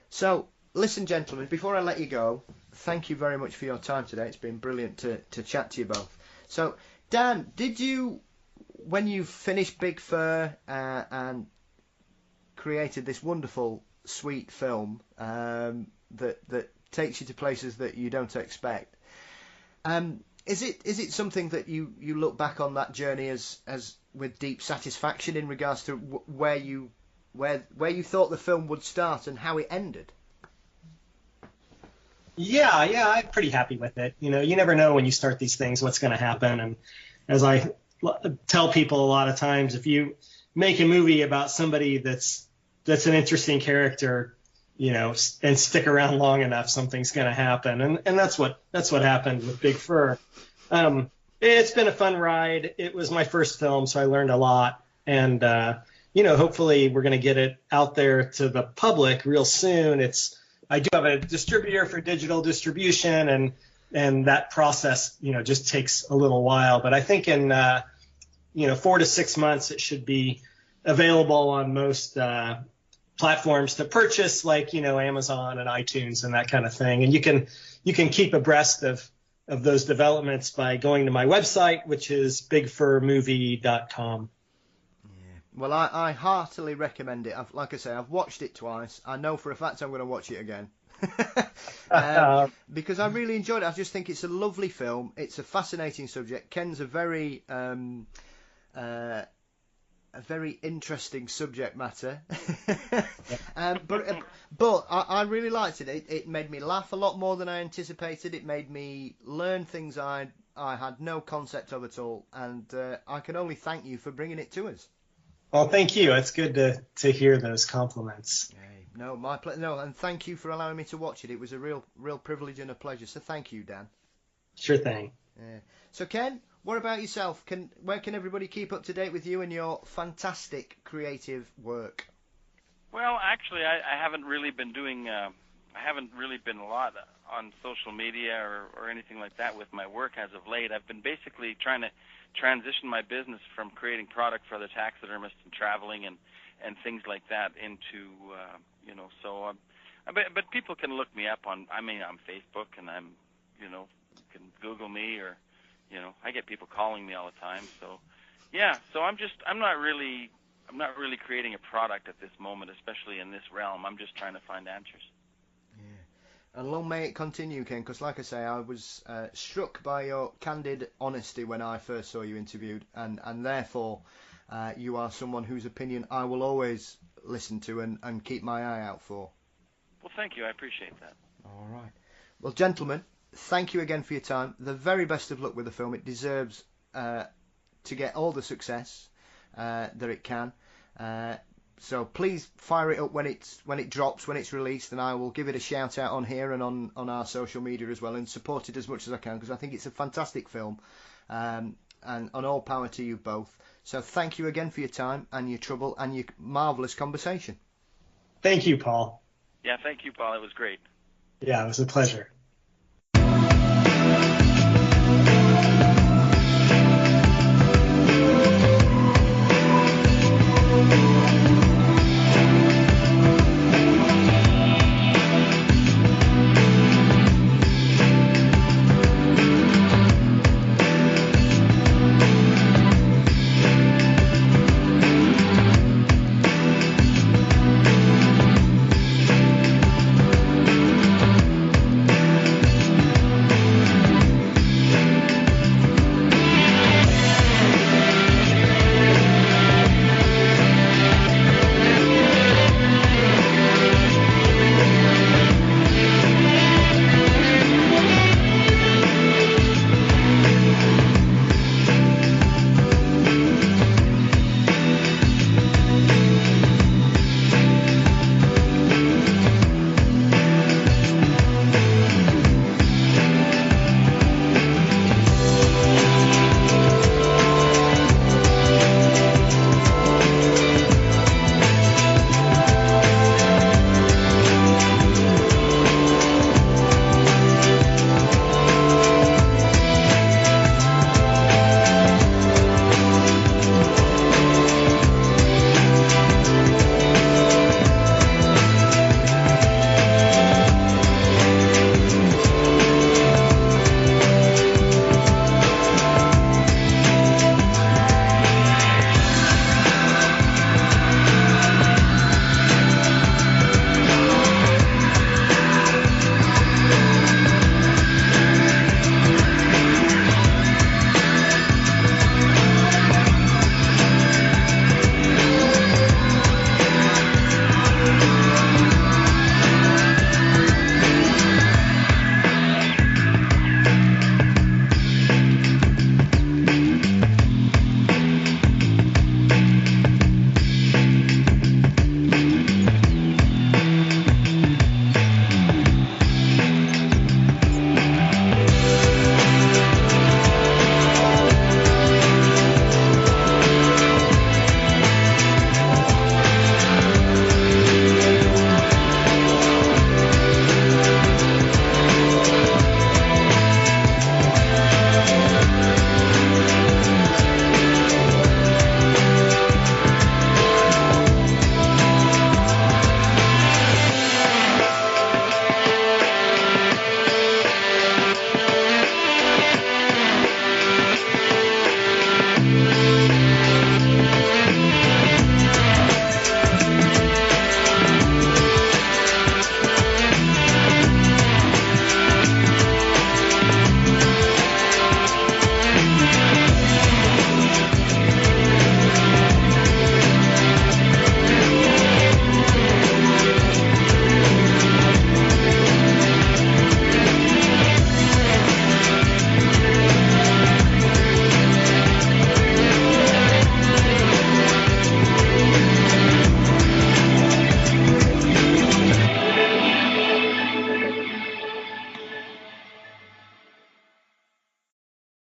So, listen, gentlemen, before I let you go, thank you very much for your time today. It's been brilliant to chat to you both. So, Dan, did you, when you finished Big Fur and created this wonderful, sweet film that takes you to places that you don't expect, is it something that you look back on that journey as with deep satisfaction in regards to where you thought the film would start and how it ended? Yeah, I'm pretty happy with it. You never know when you start these things what's going to happen. And as I tell people a lot of times, if you make a movie about somebody that's an interesting character, and stick around long enough, something's going to happen. And that's what happened with Big Fur. It's been a fun ride. It was my first film, so I learned a lot. And hopefully we're going to get it out there to the public real soon. I do have a distributor for digital distribution, and that process, just takes a little while. But I think in 4 to 6 months it should be available on most platforms to purchase, like Amazon and iTunes and that kind of thing. And you can keep abreast of those developments by going to my website, which is bigfurmovie.com. Well, I heartily recommend it. Like I say, I've watched it twice. I know for a fact I'm going to watch it again. Because I really enjoyed it. I just think it's a lovely film. It's a fascinating subject. Ken's a very interesting subject matter. But I really liked it. It made me laugh a lot more than I anticipated. It made me learn things I had no concept of at all. And I can only thank you for bringing it to us. Well, thank you. It's good to hear those compliments. No, my pleasure. No, and thank you for allowing me to watch it. It was a real privilege and a pleasure. So thank you, Dan. Sure thing. So Ken, what about yourself? Where can everybody keep up to date with you and your fantastic creative work? Well, actually, I haven't really been doing. I haven't really been a lot on social media or anything like that with my work as of late. I've been basically trying to transition my business from creating product for other taxidermists and traveling and things like that into but people can look me up on Facebook, and you can Google me, or I get people calling me all the time. So I'm not really creating a product at this moment, especially in this realm. I'm just trying to find answers. And long may it continue, Ken, because like I say, I was struck by your candid honesty when I first saw you interviewed, and therefore you are someone whose opinion I will always listen to and keep my eye out for. Well, thank you. I appreciate that. All right. Well, gentlemen, thank you again for your time. The very best of luck with the film. It deserves to get all the success that it can. So please fire it up when it drops, when it's released, and I will give it a shout out on here and on our social media as well, and support it as much as I can, because I think it's a fantastic film, and all power to you both. So thank you again for your time and your trouble and your marvellous conversation. Thank you, Paul. Yeah, thank you, Paul. It was great. Yeah, it was a pleasure.